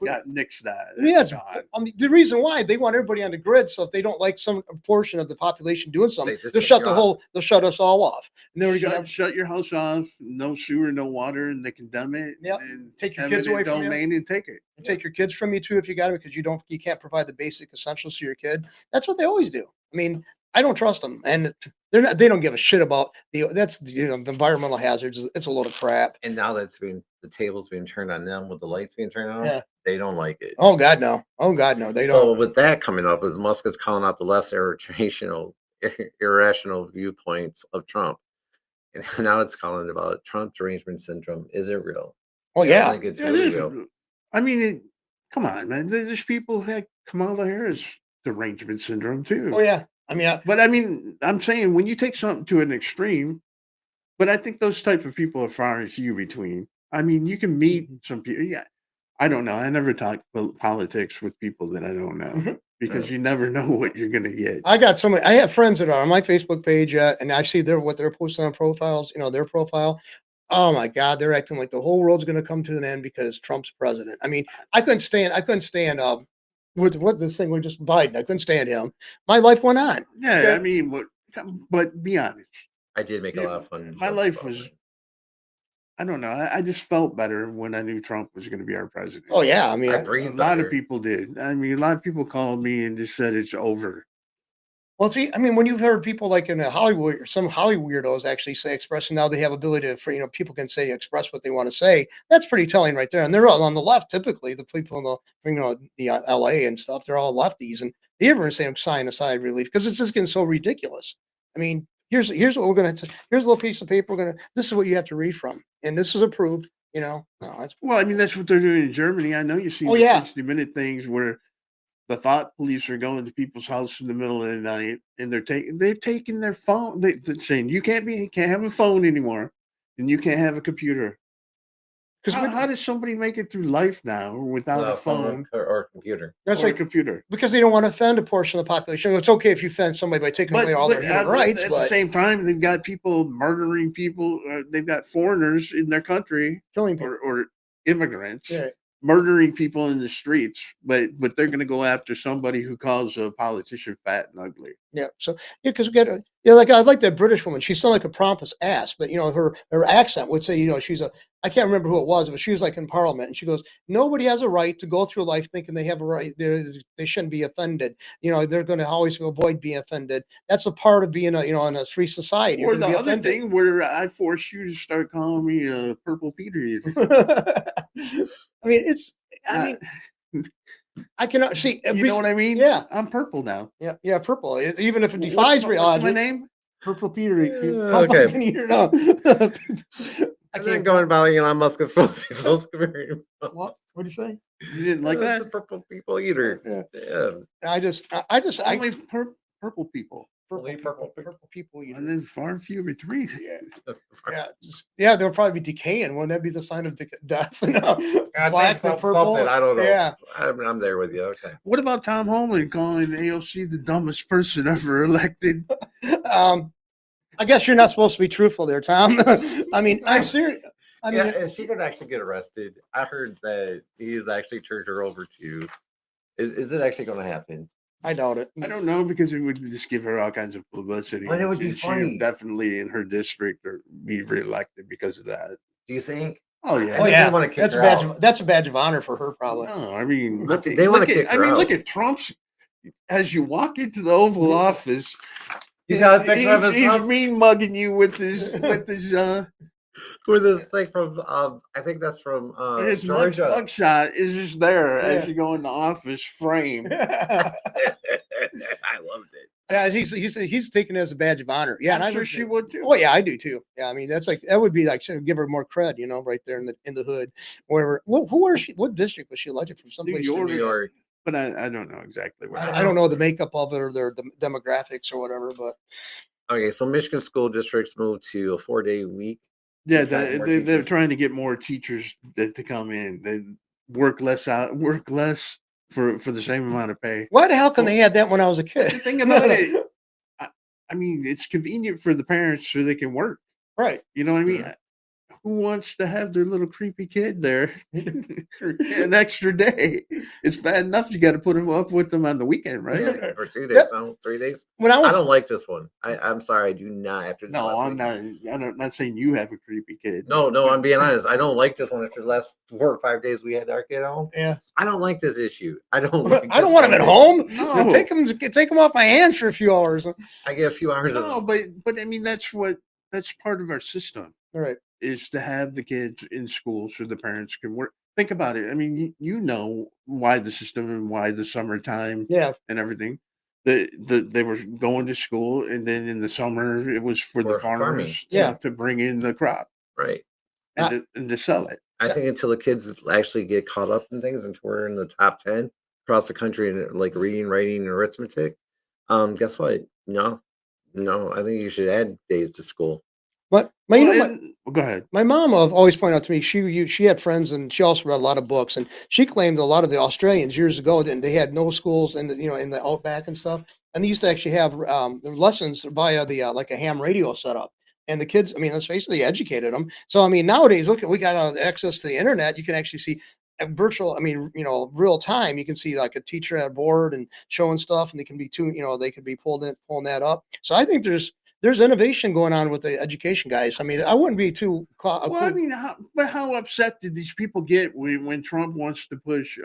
got nixed that. Yeah, the reason why they want everybody on the grid, so if they don't like some portion of the population doing something, they'll shut us all off. And then we're gonna shut your house off, no sewer, no water, and they condemn it. Yeah, and take your kids away from you. And take it. And take your kids from you too if you got it, because you can't provide the basic essentials to your kid. That's what they always do. I mean, I don't trust them, and they don't give a shit about the environmental hazards. It's a load of crap. And now that's the tables being turned on them with the lights being turned on, Yeah. they don't like it. Oh God, no. Oh God, no. They So don't. with that coming up, as Musk is calling out the left's irrational viewpoints of Trump, and now it's calling about Trump derangement syndrome. Is it real? Oh I yeah. think it's Yeah, it really is. real. I mean, come on, man. There's people who had Kamala Harris derangement syndrome too. Oh yeah. I mean, But I mean, I'm saying when you take something to an extreme, but I think those type of people are far and few between. I mean, you can meet some people. Yeah, I don't know. I never talk politics with people that I don't know because you never know what you're gonna get. I got so many. I have friends that are on my Facebook page yet, and I see what they're posting on profiles. Their profile. Oh my God, they're acting like the whole world's going to come to an end because Trump's president. I mean, I couldn't stand. With what this thing was just Biden. I couldn't stand him. My life went on. Yeah, Okay. I mean, but be honest. I did make a Yeah, lot of fun. my jokes life about was- it. I don't know. I just felt better when I knew Trump was going to be our president. Oh yeah, I mean, I A breathed lot better. of people did. I mean, a lot of people called me and just said it's over. well, see, I mean, when you've heard people like in Hollywood, or some Hollywood weirdos actually say expressing now they have ability for people can say express what they want to say. That's pretty telling right there. And they're all on the left. Typically, the people in the L.A. and stuff, they're all lefties, and they ever saying sign a sigh of relief because it's just getting so ridiculous. I mean, here's what we're gonna. Here's a little piece of paper. This is what you have to read from, and this is approved. No, that's Well, I mean, that's what they're doing in Germany. I know you see Oh, the yeah. 60-minute things where the thought police are going to people's house in the middle of the night and they're taking their phone. They're saying you can't have a phone anymore, and you can't have a computer. because How does somebody make it through life now without a phone or computer. that's or a like computer? because they don't want to offend a portion of the population. It's okay if you offend somebody by taking away all their human rights, at but the same time, they've got people murdering people. They've got foreigners in their country killing people. or immigrants Yeah. murdering people in the streets, but they're going to go after somebody who calls a politician fat and ugly. Yeah. So because we get like I like that British woman. She sounded like a pompous ass, but her accent would say she's a I can't remember who it was, but she was like in Parliament, and she goes, "Nobody has a right to go through life thinking they have a right. They shouldn't be offended. They're going to always avoid being offended. That's a part of being in a free society. You're Or going the to be other offended." thing where I force you to start calling me a purple Peter. I mean, I cannot see. You know what I mean? Yeah. I'm purple now. Yeah, purple. Even if it What's defies my reality. name? Purple Peter. Okay. I can hear it now. I And then can't going about Elon Musk is supposed to be so scary. What? What do you say? You didn't like That's the that? purple people eater. Yeah. Yeah. Only purple people, Only purple people eat and it. then far and few between. They'll probably be decaying. Wouldn't that be the sign of death? I Black think and purple. something. I don't know. Yeah. I'm there with you. Okay. What about Tom Holman calling AOC the dumbest person ever elected? I guess you're not supposed to be truthful there, Tom. I mean, I'm serious. I mean, Is she gonna actually get arrested? I heard that he has actually turned her over to. Is it actually going to happen? I doubt it. I don't know because it would just give her all kinds of publicity. But it would be and she funny. definitely in her district or be reelected because of that. Do you think? Oh I yeah. Oh think yeah, they wanna kick that's a her badge. out. That's a badge of honor for her, probably. No, I mean, They wanna kick her look out. at Trump's. As you walk into the Oval Office, He's got a picture of his he's mom mean mugging you with his with this thing from. I think that's from his Georgia. mugshot is just there Yeah. as you go in the office frame. I loved it. Yeah, he's taking it as a badge of honor. Yeah, and I'm I sure would she too. would too. Oh yeah, I do too. Yeah, I mean that would be like give her more cred, right there in the hood, wherever. What district was she elected from? Someplace in York. New York. But I don't know exactly where. I don't know the makeup of it or the demographics or whatever, but Okay, so Michigan school districts moved to a 4-day week. Yeah, We've had more they're teachers. trying to get more teachers to come in. They work less for the same amount of pay. why the hell can they had that when I was a The kid? thing about it, I mean, it's convenient for the parents so they can work. Right. You know what I mean? Mhm. who wants to have their little creepy kid there an extra day? It's bad enough you got to put them up with them on the weekend, right? Yeah, for 2 days, That- 3 days. when I I was don't like this one. I'm sorry, I do not. After this No, last I'm week, not. I'm not saying you have a creepy kid. no, I'm being honest. I don't like this one. After the last 4 or 5 days we had our kid at home, yeah. I don't like this issue. I don't like. I don't this want him at one bit. home. No. Take him off my hands for a few hours. All I get a few hours of No, but I mean that's part of our system right. is to have the kids in school so the parents can work. Think about it. I mean, you know why the system and why the summertime Yeah. and everything. They were going to school, and then in the summer it was for the For farming. farmers Yeah. to bring in the crop right. and to sell it. I Yeah. think until the kids actually get caught up in things, until we're in the top 10 across the country in like reading, writing, and arithmetic, guess what? No, I think you should add days to school. But Well, go ahead. my mom always pointed out to me she had friends and she also read a lot of books and she claimed a lot of the Australians years ago then they had no schools in the in the outback and stuff and they used to actually have lessons via the like a ham radio setup and the kids I mean let's face it they educated them so I mean nowadays look at we got access to the internet you can actually see a virtual I mean real time you can see like a teacher at a board and showing stuff and they can be they could be pulling that up so I think there's innovation going on with the education guys. I mean, I wouldn't be too. Well, I mean, how upset did these people get when Trump wants to push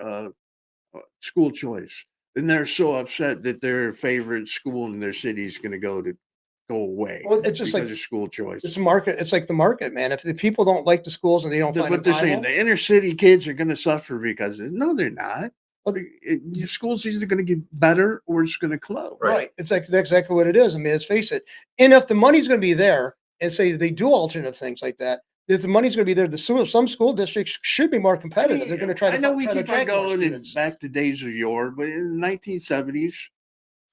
school choice, and they're so upset that their favorite school in their city is going to go away Well, it's just because like of school choice. it's a market. It's like the market, man. If the people don't like the schools and they don't find But they're them saying viable, the inner city kids are going to suffer because no, they're not. well, Your school's either going to get better or it's going to close. right? It's like that's exactly what it is. I mean, let's face it. And if the money's going to be there, and say they do alternative things like that, if the money's going to be there, some school districts should be more I competitive. mean, They're going to try to. I know we try to keep on attract more going and students. back to days of yore, but in the 1970s,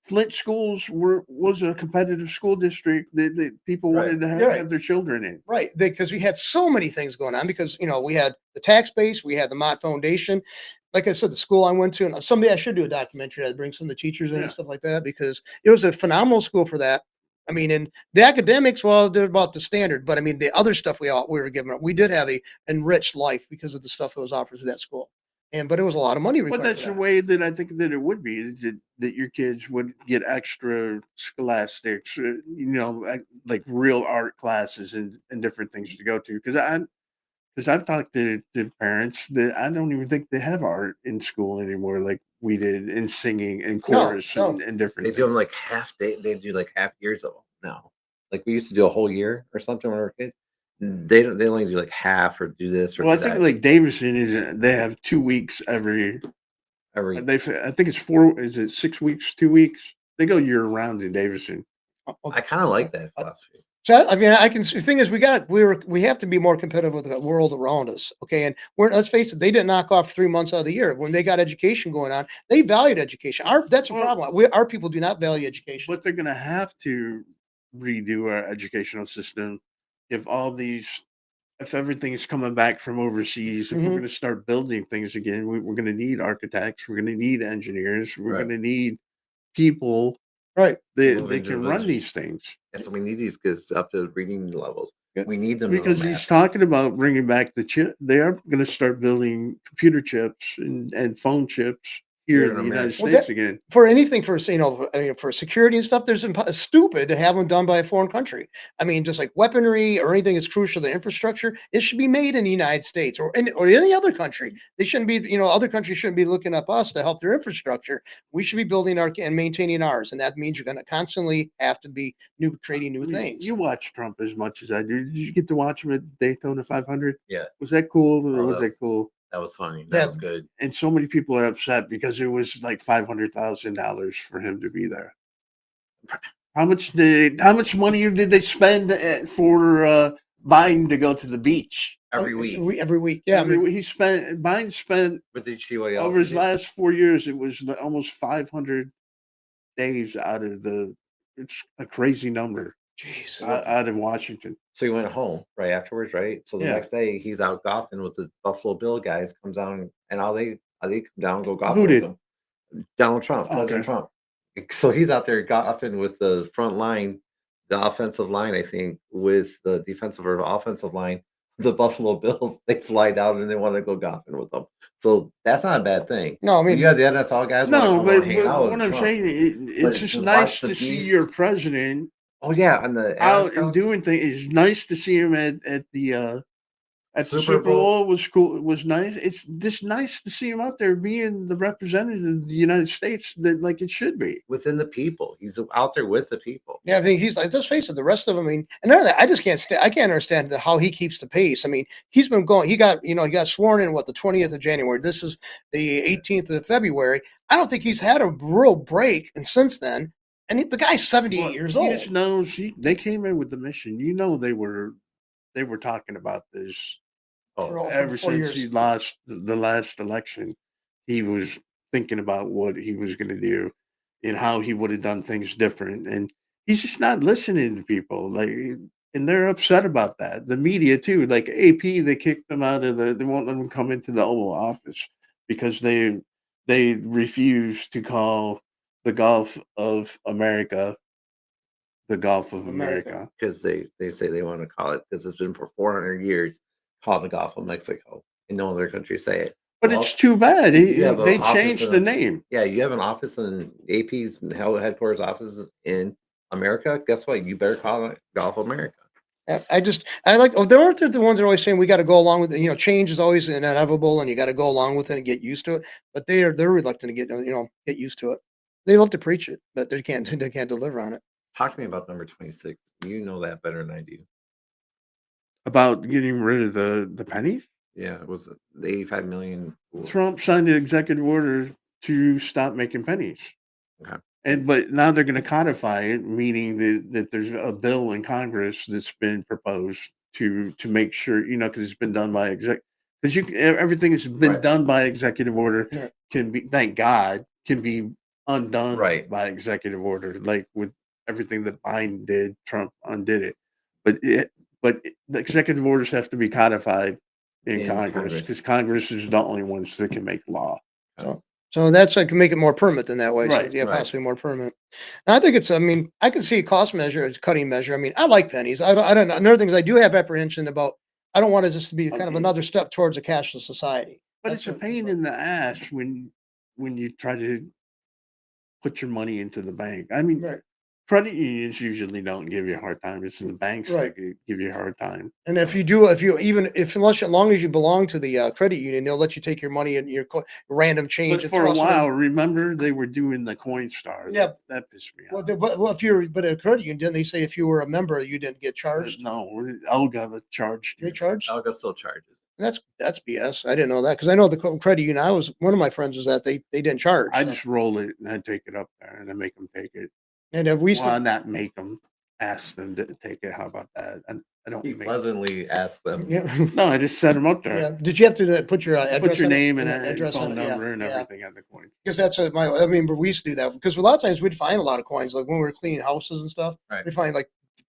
Flint schools was a competitive school district that people Right. wanted to You're right. have their children in. Right, because we had so many things going on because we had the tax base, we had the Mott Foundation. Like I said, the school I went to, and someday I should do a documentary. I'd bring some of the teachers in Yeah. and stuff like that because it was a phenomenal school for that. I mean, and the academics, well, they're about the standard, but I mean, the other stuff we were given, we did have a enriched life because of the stuff that was offered through that school. But it was a lot of money But required. that's for the that. way that I think that it would be that your kids would get extra scholastics, like real art classes and different things to go to. Because I've talked to parents that I don't even think they have art in school anymore, like we did in singing and chorus no. and different. They do them like half. They do like half years of them now. Like we used to do a whole year or something when we were kids. They don't. They only do like half or do this or Well, I do think that. like Davison they have 2 weeks every. every. I think it's 4. Is it 6 weeks? 2 weeks? They go year round in Davison. I kind of like that philosophy. So I mean, the thing is, we have to be more competitive with the world around us. Okay, and let's face it, they didn't knock off 3 months out of the year when they got education going on. They valued education. That's a Well- problem. Our people do not value education. But they're going to have to redo our educational system if if everything is coming back from overseas. If we're Mhm. going to start building things again, we're going to need architects. We're going to need engineers. We're Right. going to need people Right. that Move they into can the run business. these things. And so we need these kids up to reading levels. Yeah. We need them to know Because math. he's talking about bringing back the chip. They are going to start building computer chips and phone chips here in the United Well, States again. For anything for for security and stuff, it's stupid to have them done by a foreign country. I mean, just like weaponry or anything that's crucial to infrastructure, it should be made in the United States or any other country. They shouldn't be, other countries shouldn't be looking up us to help their infrastructure. We should be building our and maintaining ours, and that means you're going to constantly have to be creating new things. You watch Trump as much as I do. Did you get to watch him at Daytona 500? Yeah, Was that cool or Oh, was that that's- cool? that was funny. That Yeah. was good. And so many people are upset because it was like $500,000 for him to be there. How much money did they spend for Biden to go to the beach? Every week. Every week, yeah. I mean, Biden spent But did you see what else? over his he did? last 4 years. It was almost 500 days out of it's a crazy number jeez. out of Washington. So he went home right afterwards, right? So the Yeah. next day he's out golfing with the Buffalo Bill guys. Comes down and all they come down and go golfing Who with did? him. Donald Trump, Okay. President Trump. So he's out there golfing with the front line, the offensive line, I think, with the defensive or offensive line, the Buffalo Bills, they fly down and they want to go golfing with them. So that's not a bad thing. No, I When mean, you have the NFL guys want to No, come over and but, hang out what with I'm Trump. saying, But it's just to nice watch the to see beast- your president Oh yeah, and the out and Ascot doing things. It's nice to see him at the Super Bowl. Was cool. Was nice. It's just nice to see him out there being the representative of the United States that like it should be. within the people. He's out there with the people. yeah, I think he's like, let's face it, the rest of them, I mean, and none of that, I just can't I can't understand how he keeps the pace. I mean, he's been going, he got sworn in, what, the 20th of January. This is the 18th of February. I don't think he's had a real break. And since then, and the guy's 78 Well, years he old. just knows they came in with the mission. You know, they were talking about this For ever 4 since years. he lost the last election. He was thinking about what he was going to do and how he would have done things different. And he's just not listening to people. Like, and they're upset about that. The media too. Like AP, they kicked him out of they won't let him come into the Oval Office because they refuse to call the Gulf of America the Gulf of America. Because they say they want to call it, because it's been for 400 years called the Gulf of Mexico, and no other country say it. But Well, it's too bad. you have an They office changed in the a- name. Yeah, you have an office in AP's headquarters offices in America. Guess what? You better call it Gulf of America. I like, they aren't the ones that are always saying we got to go along with it. Change is always inevitable and you got to go along with it and get used to it. But they're reluctant to get used to it. They love to preach it, but they can't deliver on it. Talk to me about number 26. You know that better than I do. About getting rid of the pennies? Yeah, it was the 85 million. Trump signed an executive order to stop making pennies. Okay. But now they're going to codify it, meaning that there's a bill in Congress that's been proposed to make sure, because it's been done by everything that's been Right. done by executive order Yeah. can be, thank God, can be undone Right. by executive order. Like with everything that Biden did, Trump undid it. But the executive orders have to be codified in Congress because Congress is the only ones that can make law. So that's like make it more permanent in that way. Right, So, yeah, right. possibly more permanent. And I think it's. I mean, I can see a cost measure as a cutting measure. I mean, I like pennies. I don't know. Another thing is I do have apprehension about. I don't want it just to be kind of another step towards a cashless society. But That's it's a what- pain in the ass when you try to put your money into the bank. I mean, Right. credit unions usually don't give you a hard time. It's the banks Right. that give you a hard time. And if you do, as long as you belong to the credit union, they'll let you take your money and your random change. But and for a trust it in- while, remember they were doing the Coinstar. Yeah. That pissed me Well, off. if you're, but a credit union, didn't they say if you were a member, you didn't get charged? No, Elga charged They you. charged? Alga still charges. That's BS. I didn't know that because I know the credit union. One of my friends was that they didn't charge. I so. just roll it and I take it up there and I make them take it. And we used Well, to, not make them, ask them to take it. How about that? I don't He make. pleasantly asked them. yeah. No, I just set them up there. Yeah. Did you have to put your address? Put your on it? name and Yeah, address phone on it, yeah, number and yeah. everything on the coin. Because that's I mean, but we used to do that because a lot of times we'd find a lot of coins, like when we were cleaning houses and stuff. Right. We'd find like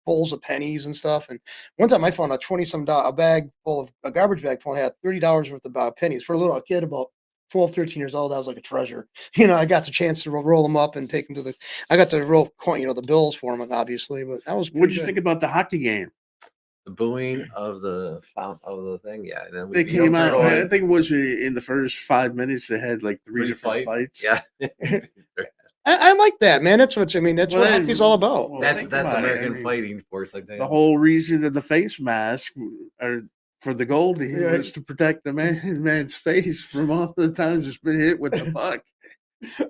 bowls of pennies and stuff. And one time I found a 20-some a bag full of a garbage bag full had $30 worth of pennies for a little kid about 12, 13 years old. That was like a treasure. I got the chance to roll them up and take them to I got to roll coin, the bills for them, obviously. But that was What did pretty you good. think about the hockey game? The booing of the fount of the thing, yeah. And then They beat 'em came out. totally. I think it was in the first 5 minutes. They had like three different fights. Yeah. I like that, man. That's what I mean. That's Well, what then- hockey's all about. well, that's think that's about it. American I mean, fighting force. Like The whole reason of the face mask or for the goalie Right. was to protect the man's face from all the times it's been hit with the puck.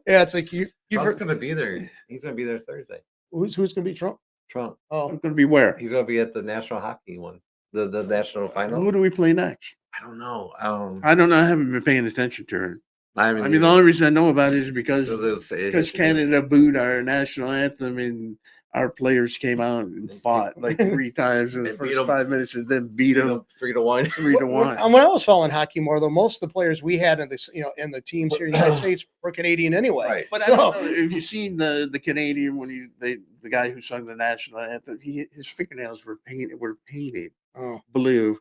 Yeah, it's like you've Trump's heard, going to be there. He's going to be there Thursday. who's going to be Trump? Trump. Oh, I'm going to be where? He's going to be at the national hockey one, the national final. Who do we play next? I don't know. I don't know. I haven't been paying attention to her. I I mean, the only reason I know about it is because because Canada booed our national anthem and our players came out and fought like 3 times in the And beat first 'em. 5 minutes and then beat them 3-1. 3-1. when I was following hockey more, though, most of the players we had in this, in the teams here in the United States were Canadian anyway. Right. But So- I don't know if you've seen the Canadian when the guy who sung the national anthem, his fingernails were painted Oh, blue.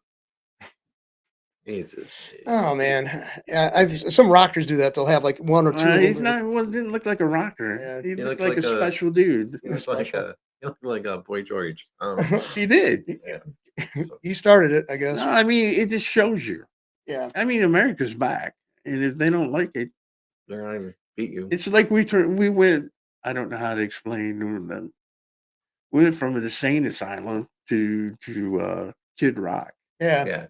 Jesus. oh man, yeah, some rockers do that. They'll have like one or two. of He's them. not. Well, didn't look like a rocker. Yeah, he he looked looked like a like a- special dude. He looked like a Boy George. He did. Yeah. So, He started it, I No, guess. I mean, it just shows you. Yeah. I mean, America's back, and if they don't like it, they're not even beat you. it's like we went. I don't know how to explain. We went from an insane asylum to Kid Rock. Yeah. Yeah.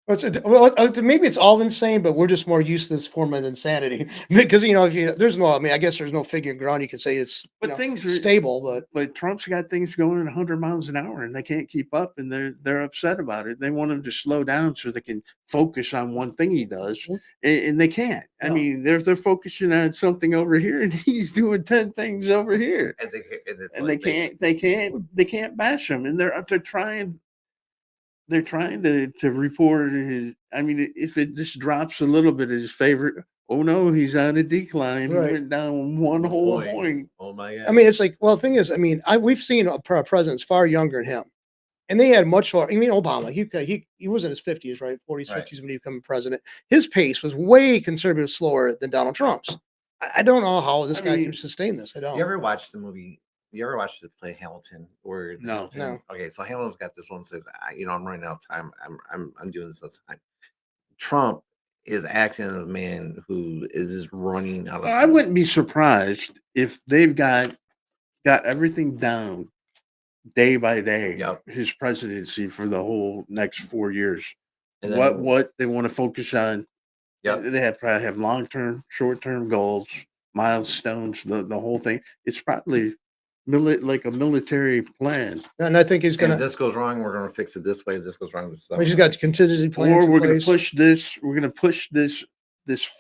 Maybe it's all insane, but we're just more used to this form of insanity because if there's no, I mean, I guess there's no figuring ground. You could say it's But things are stable, but Trump's got things going at 100 miles an hour, and they can't keep up, and they're upset about it. They want him to slow down so they can focus on one thing he does, and they can't. I No. mean, they're focusing on something over here, and he's doing 10 things over here, And it's and like they can't bash him, and they're trying to report his. I mean, if it just drops a little bit, his favorite. Oh no, he's on a decline. Right. He went down one whole point. Oh my god. I mean, it's like, well, the thing is, I mean, we've seen presidents far younger than him, and they had much more. I mean, Obama, he was in his 50s, right, 40s, Right. 50s when he became president. His pace was way considerably slower than Donald Trump's. I don't know how this guy can sustain this. I don't. You ever watch the movie? You ever watched the play Hamilton? Or No. No. Okay, so Hamilton's got this one says, I'm running out of time. I'm doing this all the time. Trump is acting as a man who is just running out of I time. wouldn't be surprised if they've got everything down day by day. Yep. His presidency for the whole next 4 years. And then- What they want to focus on. Yep. They probably have long term, short term goals, milestones, the whole thing. It's probably like a military plan. And I think he's And gonna. if this goes wrong, we're gonna fix it this way. If this goes wrong, this He's got contingency plans. Or in we're going place. to push this. We're going to push this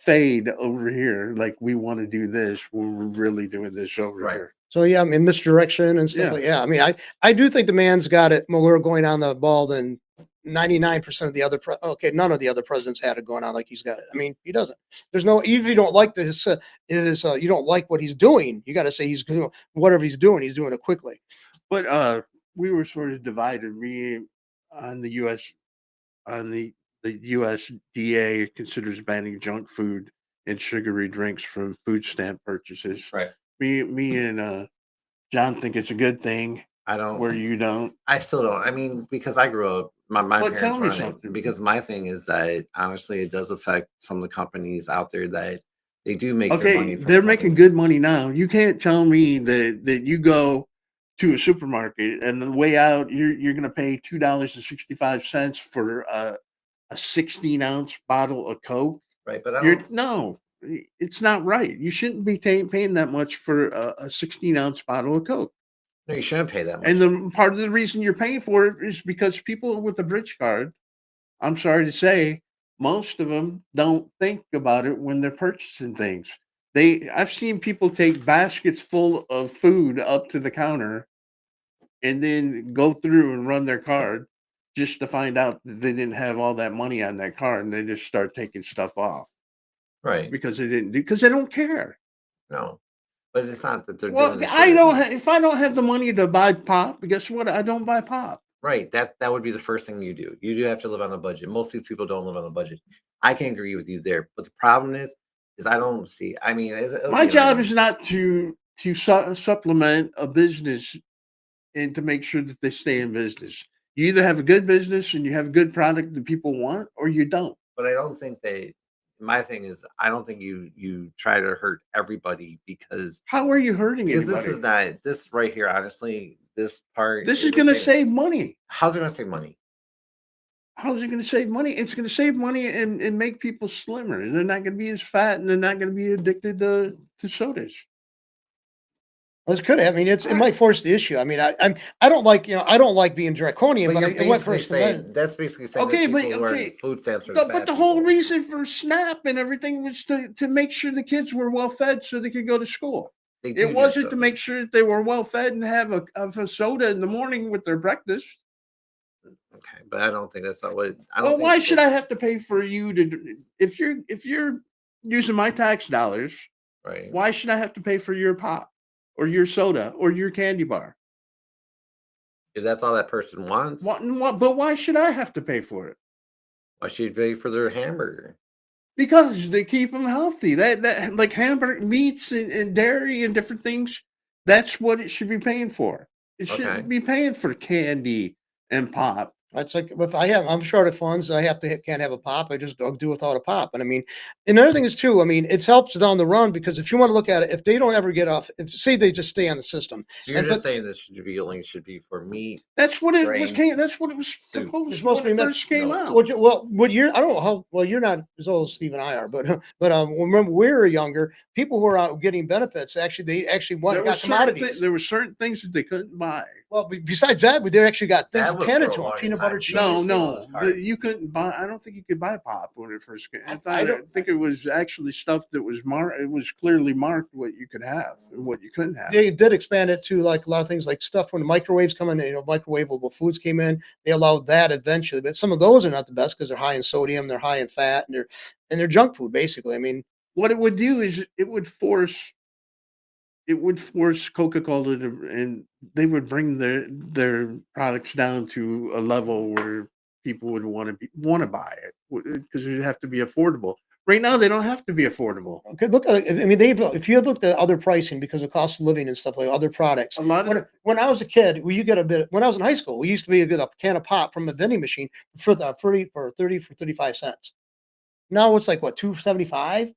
fade over here. Like we want to do this. We're really doing this over Right. here. So yeah, I mean misdirection and stuff. Yeah. I mean, I do think the man's got it more going on the ball than 99% of the other. None of the other presidents had it going on like he's got it. I mean, he doesn't. There's no. Even if you don't like you don't like what he's doing, you got to say he's doing whatever he's doing it quickly. But we were sort of divided. Me on the U.S. on the USDA considers banning junk food and sugary drinks from food stamp purchases. Right. Me and John think it's a good thing. I don't. Where you don't. I still don't. I mean, because I grew up, my But parents tell me were on it. something. Because my thing is that honestly, it does affect some of the companies out there that they do make their Okay, money. From they're the making company. good money now. You can't tell me that you go to a supermarket and the way out you're going to pay $2.65 for a 16-ounce bottle of Coke. Right, but I don't. No, it's not right. You shouldn't be paying that much for a 16-ounce bottle of Coke. No, you shouldn't pay that much. And the part of the reason you're paying for it is because people with a bridge card, I'm sorry to say, most of them don't think about it when they're purchasing things. I've seen people take baskets full of food up to the counter and then go through and run their card just to find out that they didn't have all that money on that card, and they just start taking stuff off Right. because they don't care. No, but it's not that they're Well, doing this. if I don't have the money to buy pop, guess what? I don't buy pop. Right. That would be the first thing you do. You do have to live on a budget. Most of these people don't live on a budget. I can agree with you there, but the problem is I don't see. I mean, My job is not to supplement a business and to make sure that they stay in business. You either have a good business and you have a good product that people want, or you don't. But I don't think they. My thing is, I don't think you try to hurt everybody because How are you hurting this anybody? is not this right here. Honestly, this part. This is going to save money. How's it going to save money? How is it going to save money? It's going to save money and make people slimmer. They're not going to be as fat, and they're not going to be addicted to sodas. Well, it could have. I mean, it might force the issue. I mean, I don't like I don't like being draconian, but you're it went basically first saying that's basically saying Okay, that but people who are okay, food stamps are But the whole reason for SNAP and everything was to make sure the kids were well fed so they could go to school. It wasn't to make sure that they were well fed and have a soda in the morning with their breakfast. Okay, but I don't think that's not what. Well, why should I have to pay for you to if you're using my tax dollars? Right. Why should I have to pay for your pop or your soda or your candy bar? If that's all that person wants, But why should I have to pay for it? why should you pay for their hamburger? Because they keep them healthy. That like hamburger meats and dairy and different things. That's what it should be paying for. It shouldn't be paying for candy and pop. It's like if I'm short of funds, can't have a pop. I'll do without a pop. And I mean, and another thing is too. I mean, it helps down the run because if you want to look at it, if they don't ever get off, if say they just stay on the system, So you're and just but saying this should be for meat, That's what it was. grains, That's what it was soups. it's proposed supposed to when be it meant. first came No. out. What you're I don't know how well you're not as old as Steve and I are, but remember we were younger. People who are out getting benefits they actually There got was certain commodities. there were certain things that they couldn't buy. Well, besides that, they actually got things That was handed for to a them, long peanut time. butter cheese. No, Cheese. no, Card. you couldn't buy. I don't think you could buy pop when it first came. I don't- think it was actually stuff that was marked. It was clearly marked what you could have and what you couldn't have. They did expand it to like a lot of things like stuff when the microwaves come in, microwavable foods came in. They allowed that eventually, but some of those are not the best because they're high in sodium, they're high in fat, and they're junk food basically. I mean, What it would do is it would force Coca-Cola to, and they would bring their products down to a level where people would want to buy it because it'd have to be affordable. Right now, they don't have to be affordable. okay, look at I mean they've if you looked at other pricing because of cost of living and stuff like other products. A lot of When I was a kid, when I was in high school, we used to be get a can of pop from a vending machine for 35 cents. Now it's like what 2.75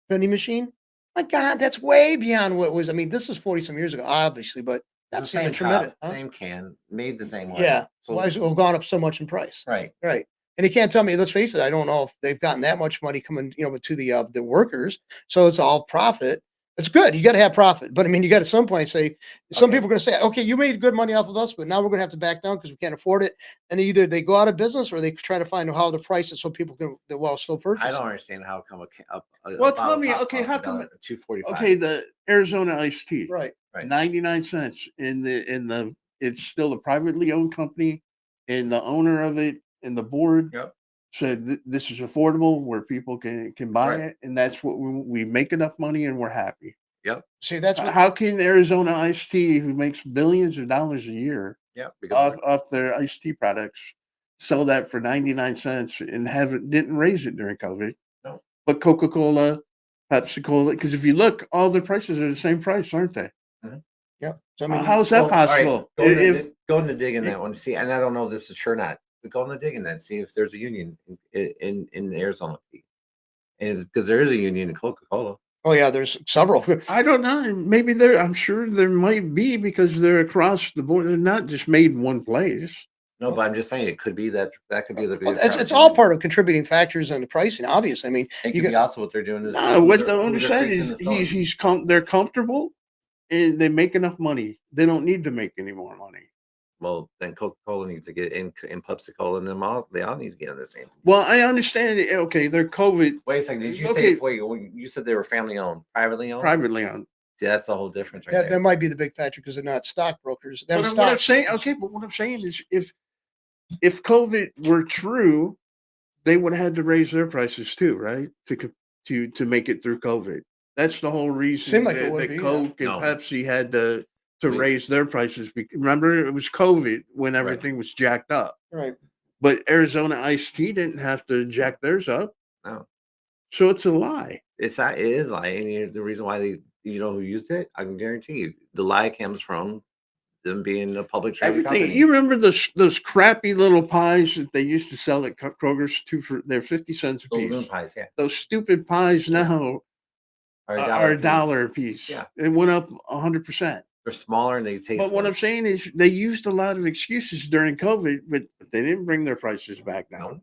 vending machine. My God, that's way beyond what was. I mean, this is 40 some years ago, obviously, but It's the that's same even tremendous. cup, same can, made the same way. Yeah. So Why has it gone up so much in price? right. Right. And you can't tell me, let's face it, I don't know if they've gotten that much money coming, to the workers. So it's all profit. It's good. You got to have profit. But I mean, you got to at some point say, some Okay. people are going to say, okay, you made good money off of us, but now we're going to have to back down because we can't afford it. And either they go out of business or they try to find how to price it so people can, still purchase I it. don't understand how come a Well, bottle tell of me, pop okay, costs how come? $2.45. Okay, the Arizona iced tea, Right. Right. 99 cents it's still a privately owned company, and the owner of it and the board Yep. said this is affordable where people can buy Right. it, and that's what we make enough money and we're happy. Yep. See, that's what, How can Arizona iced tea, who makes billions of dollars a year Yep. Because off their iced tea products, sell that for 99 cents and didn't raise it during COVID? No. But Coca-Cola, Pepsi Cola, because if you look, all their prices are the same price, aren't they? yeah. So, I mean, How is that all right, possible? go in the dig in that one. See, and I don't know if this is true or not, but go in the dig in that. See if there's a union in Arizona, and because there is a union in Coca-Cola. oh yeah, there's several. I don't know. Maybe I'm sure there might be because they're across the board. They're not just made in one place. No, but I'm just saying it could be that could be the Well, biggest. it's all part of contributing factors in the pricing, obviously. I mean, It you could be got, also what they're doing is No, what they're- the owner they're said increasing is the selling. they're comfortable and they make enough money. They don't need to make any more money. Well, then Coca-Cola needs to get in Pepsi-Cola, and they all need to get in the same. Well, I understand. Okay, they're COVID Wait a second. Did you Okay. say you said they were family owned, privately owned? privately owned. See, that's the whole difference right that there. might be the big factor because they're not stockbrokers. Them But what I'm stocks- saying, okay, but what I'm saying is if COVID were true, they would have had to raise their prices too, right? To make it through COVID. That's the whole reason Seemed like it that, would that be, yeah. Coke and No. Pepsi had to We- raise their prices. Remember, it was COVID when Right. everything was jacked up. Right. But Arizona iced tea didn't have to jack theirs up. No, So it's a lie. it's not. It is like, and the reason why you know who used it, I can guarantee you, the lie comes from them being a public traded Everything. company. You remember those crappy little pies that they used to sell at Kroger's for they're 50 cents a Those piece. moon pies, yeah, Those stupid pies Yeah. now are are a piece. dollar a piece. Yeah. It went up 100%. They're smaller and they taste. But what I'm worse. saying is they used a lot of excuses during COVID, but they didn't bring their prices back down.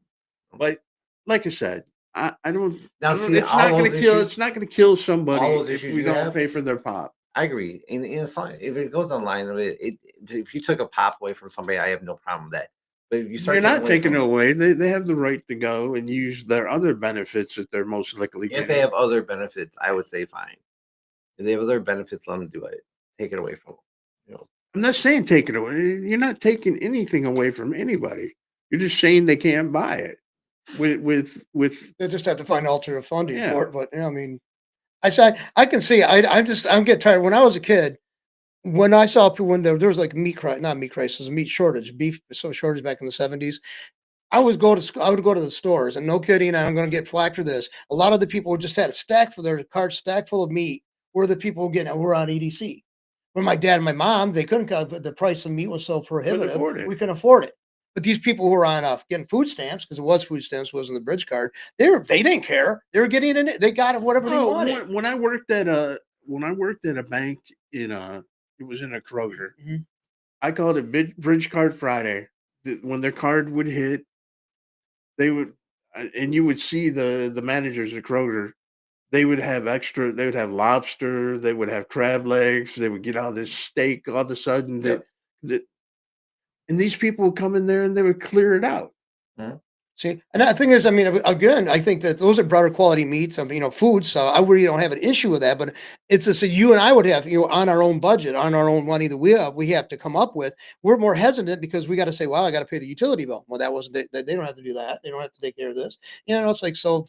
No. But like I said, I don't. Now, I don't- see, it's all not going those to kill. issues- It's not going to kill somebody all those if issues we you don't have- pay for their pop. I agree. And it's like if it goes online of it, if you took a pop away from somebody, I have no problem with that. But if you start You're not taking it from- away. They have the right to go and use their other benefits that they're most likely if getting. they have other benefits, I would say fine. If they have other benefits, let them do it. Take it away from them. You know, I'm not saying take it away. You're not taking anything away from anybody. You're just saying they can't buy it. With They just have to find alternative funding Yeah. for it. But I mean, I can see. I'm getting tired. When I was a kid, when I saw people when there was like not meat crisis, meat shortage, beef shortage back in the 70s. I would go to the stores, and no kidding, and I'm going to get flack for this. A lot of the people who just had a stack for their cart stack full of meat were the people who were on EDC. When my dad and my mom, they couldn't, the price of meat was so prohibitive, afford it. we couldn't afford it. But these people who are on getting food stamps, because it was food stamps, wasn't the bridge card. They didn't care. They were getting it. They got whatever they Oh, wanted. when I worked at a bank in it was in a Kroger. Mhm. I called it Bridge Card Friday. When their card would hit, they would, and you would see the managers at Kroger. They would have extra. They would have lobster. They would have crab legs. They would get all this steak all of a sudden. Yep. That and these people would come in there and they would clear it out. Mhm. See, and the thing is, I mean, again, I think that those are better quality meats, foods. So I really don't have an issue with that. But it's just that you and I would have, on our own budget, on our own money that we have to come up with. We're more hesitant because we got to say, well, I got to pay the utility bill. Well, that wasn't they don't have to do that. They don't have to take care of this. It's like so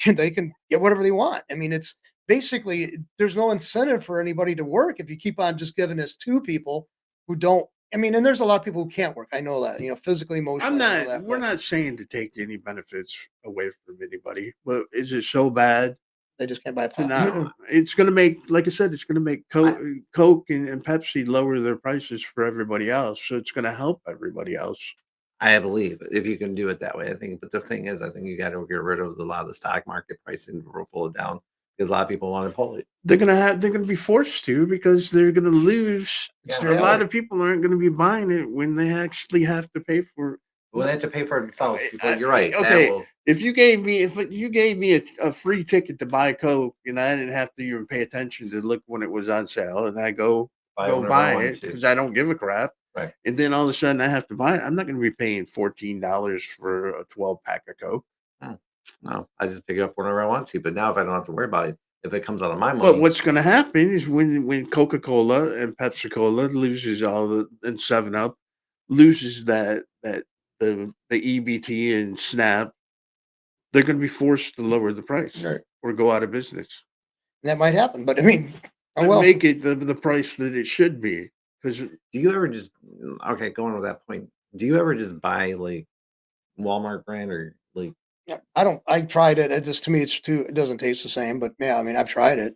they can get whatever they want. I mean, it's basically there's no incentive for anybody to work if you keep on just giving this to people who don't. I mean, and there's a lot of people who can't work. I know that, physically, emotionally, I know that, We're but not saying to take any benefits away from anybody, but is it so bad they just can't buy a to pot. not? It's going to make, like I said, it's going to make Coke and Pepsi lower their prices for everybody else. So it's going to help everybody else. I believe if you can do it that way, I think. But the thing is, I think you got to get rid of a lot of the stock market pricing to pull it down because a lot of people want to pull it. They're going to be forced to because they're going to lose. It's A reality. lot of people aren't going to be buying it when they actually have to pay for it. Well, they have to pay for it themselves. People, you're I- right. That Okay, will- if you gave me a free ticket to buy Coke and I didn't have to even pay attention to look when it was on sale, and I go whenever I buy want it to. because I don't give a crap, Right. and then all of a sudden I have to buy it, I'm not going to be paying $14 for a 12-pack of Coke. No, I just pick it up whenever I want to. But now, if I don't have to worry about it, if it comes out of my money, But what's going to happen is when Coca-Cola and Pepsi-Cola loses and 7-Up loses that the EBT and SNAP, they're going to be forced to lower the price Right. or go out of business. That might happen, but I mean, oh And well. make it the price that it should be. Because do you ever just going with that point? Do you ever just buy like Walmart brand or like? Yeah, I don't. I tried it. It just to me, it doesn't taste the same. But yeah, I mean, I've tried it.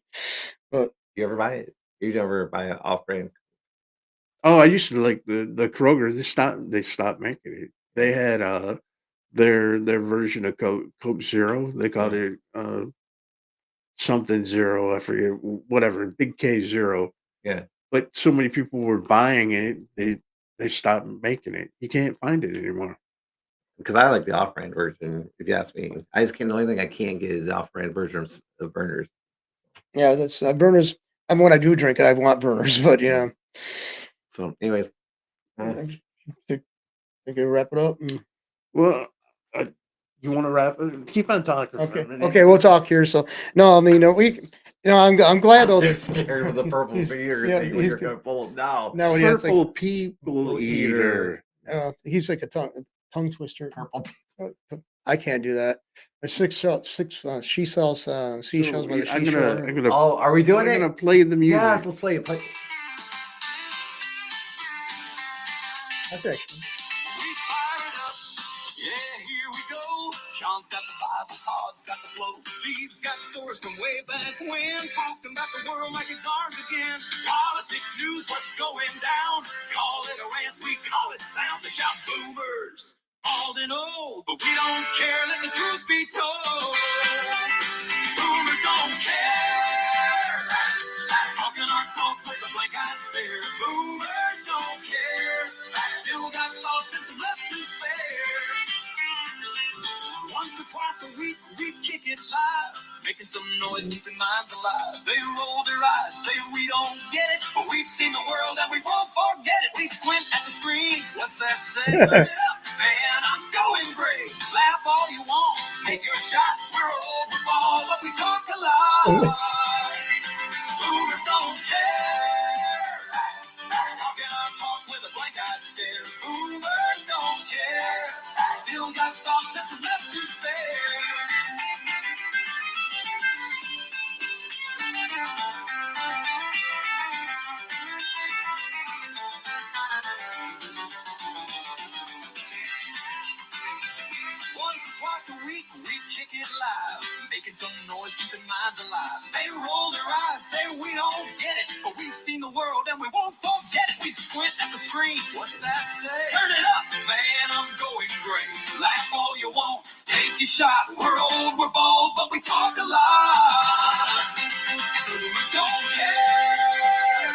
But You ever buy it? You never buy an off brand? I used to like the Kroger. They stopped making it. They had their version of Coke Zero. They called it something zero. I forget whatever. Big K Zero. Yeah. But so many people were buying it. They stopped making it. You can't find it anymore. Because I like the off brand version. If you ask me, I just can't. The only thing I can't get is the off brand version of burners. yeah, that's burners. I mean, when I do drink it, I want burners. But yeah. So, anyways, I think we wrap it up. Well, you want to wrap it? Keep on talking. For Okay. a minute. Okay, we'll talk here. So no, I mean, I'm glad though. they're That scared with the purple beer. yeah, Thing when you're going to pull them now. no, yeah, it's like Purple people eater. he's like a tongue twister. Purple. I can't do that. There's six she sells seashells by the I'm seashore. gonna. Oh, are we doing I'm it? gonna play the music. Yes, let's play it. Play. That's actually. We fire it up. Yeah, here we go. John's got the Bible, Todd's got the flow. Steve's got stories from way back when. Talking about the world like it's ours again. Politics, news, what's going down. Call it a rant, we call it sound. They shout boomers, old and old. But we don't care, let the truth be told. Boomers don't care. Talking our talk with a blank-eyed stare. Boomers don't care. Still got thoughts and some left to spare. Once or twice a week, we kick it live, making some noise, keeping minds alive. They roll their eyes, say we don't get it, but we've seen the world and we won't forget it. We squint at the screen. What's that say? Turn it up, man, I'm going great. Laugh all you want, take your shot. We're overball, but we talk a lot. Boomers don't care. Talking our talk with a blank-eyed stare. Boomers don't care. Still got thoughts and some left to spare. Once or twice a week, we kick it live, making some noise, just keeping minds alive. They roll their eyes, say we don't get it, but we've seen the world and we won't forget it. We squint at the screen. What's that say? Turn it up, man, I'm going great. Laugh all you want, take your shot. We're old, we're bald, but we talk a lot. Boomers don't care.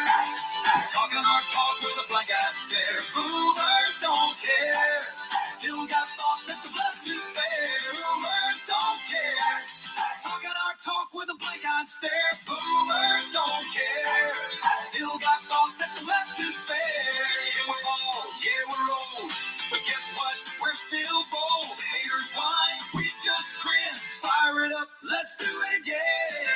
Talking our talk with a blank-eyed stare. Boomers don't care. Still got thoughts and some love to spare. Boomers don't care. Talking our talk with a blank-eyed stare. Boomers don't care. Still got thoughts and some left to spare. Yeah, we're bald, yeah, we're old, but guess what? We're still bold. Haters whine, we just grin. Fire it up, let's do it again.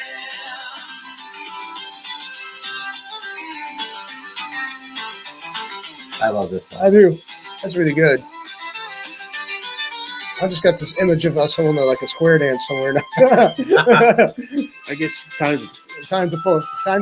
I love this I song. do. That's really good. I just got this image of us holding like a square dance somewhere now. I guess time Time to post. Time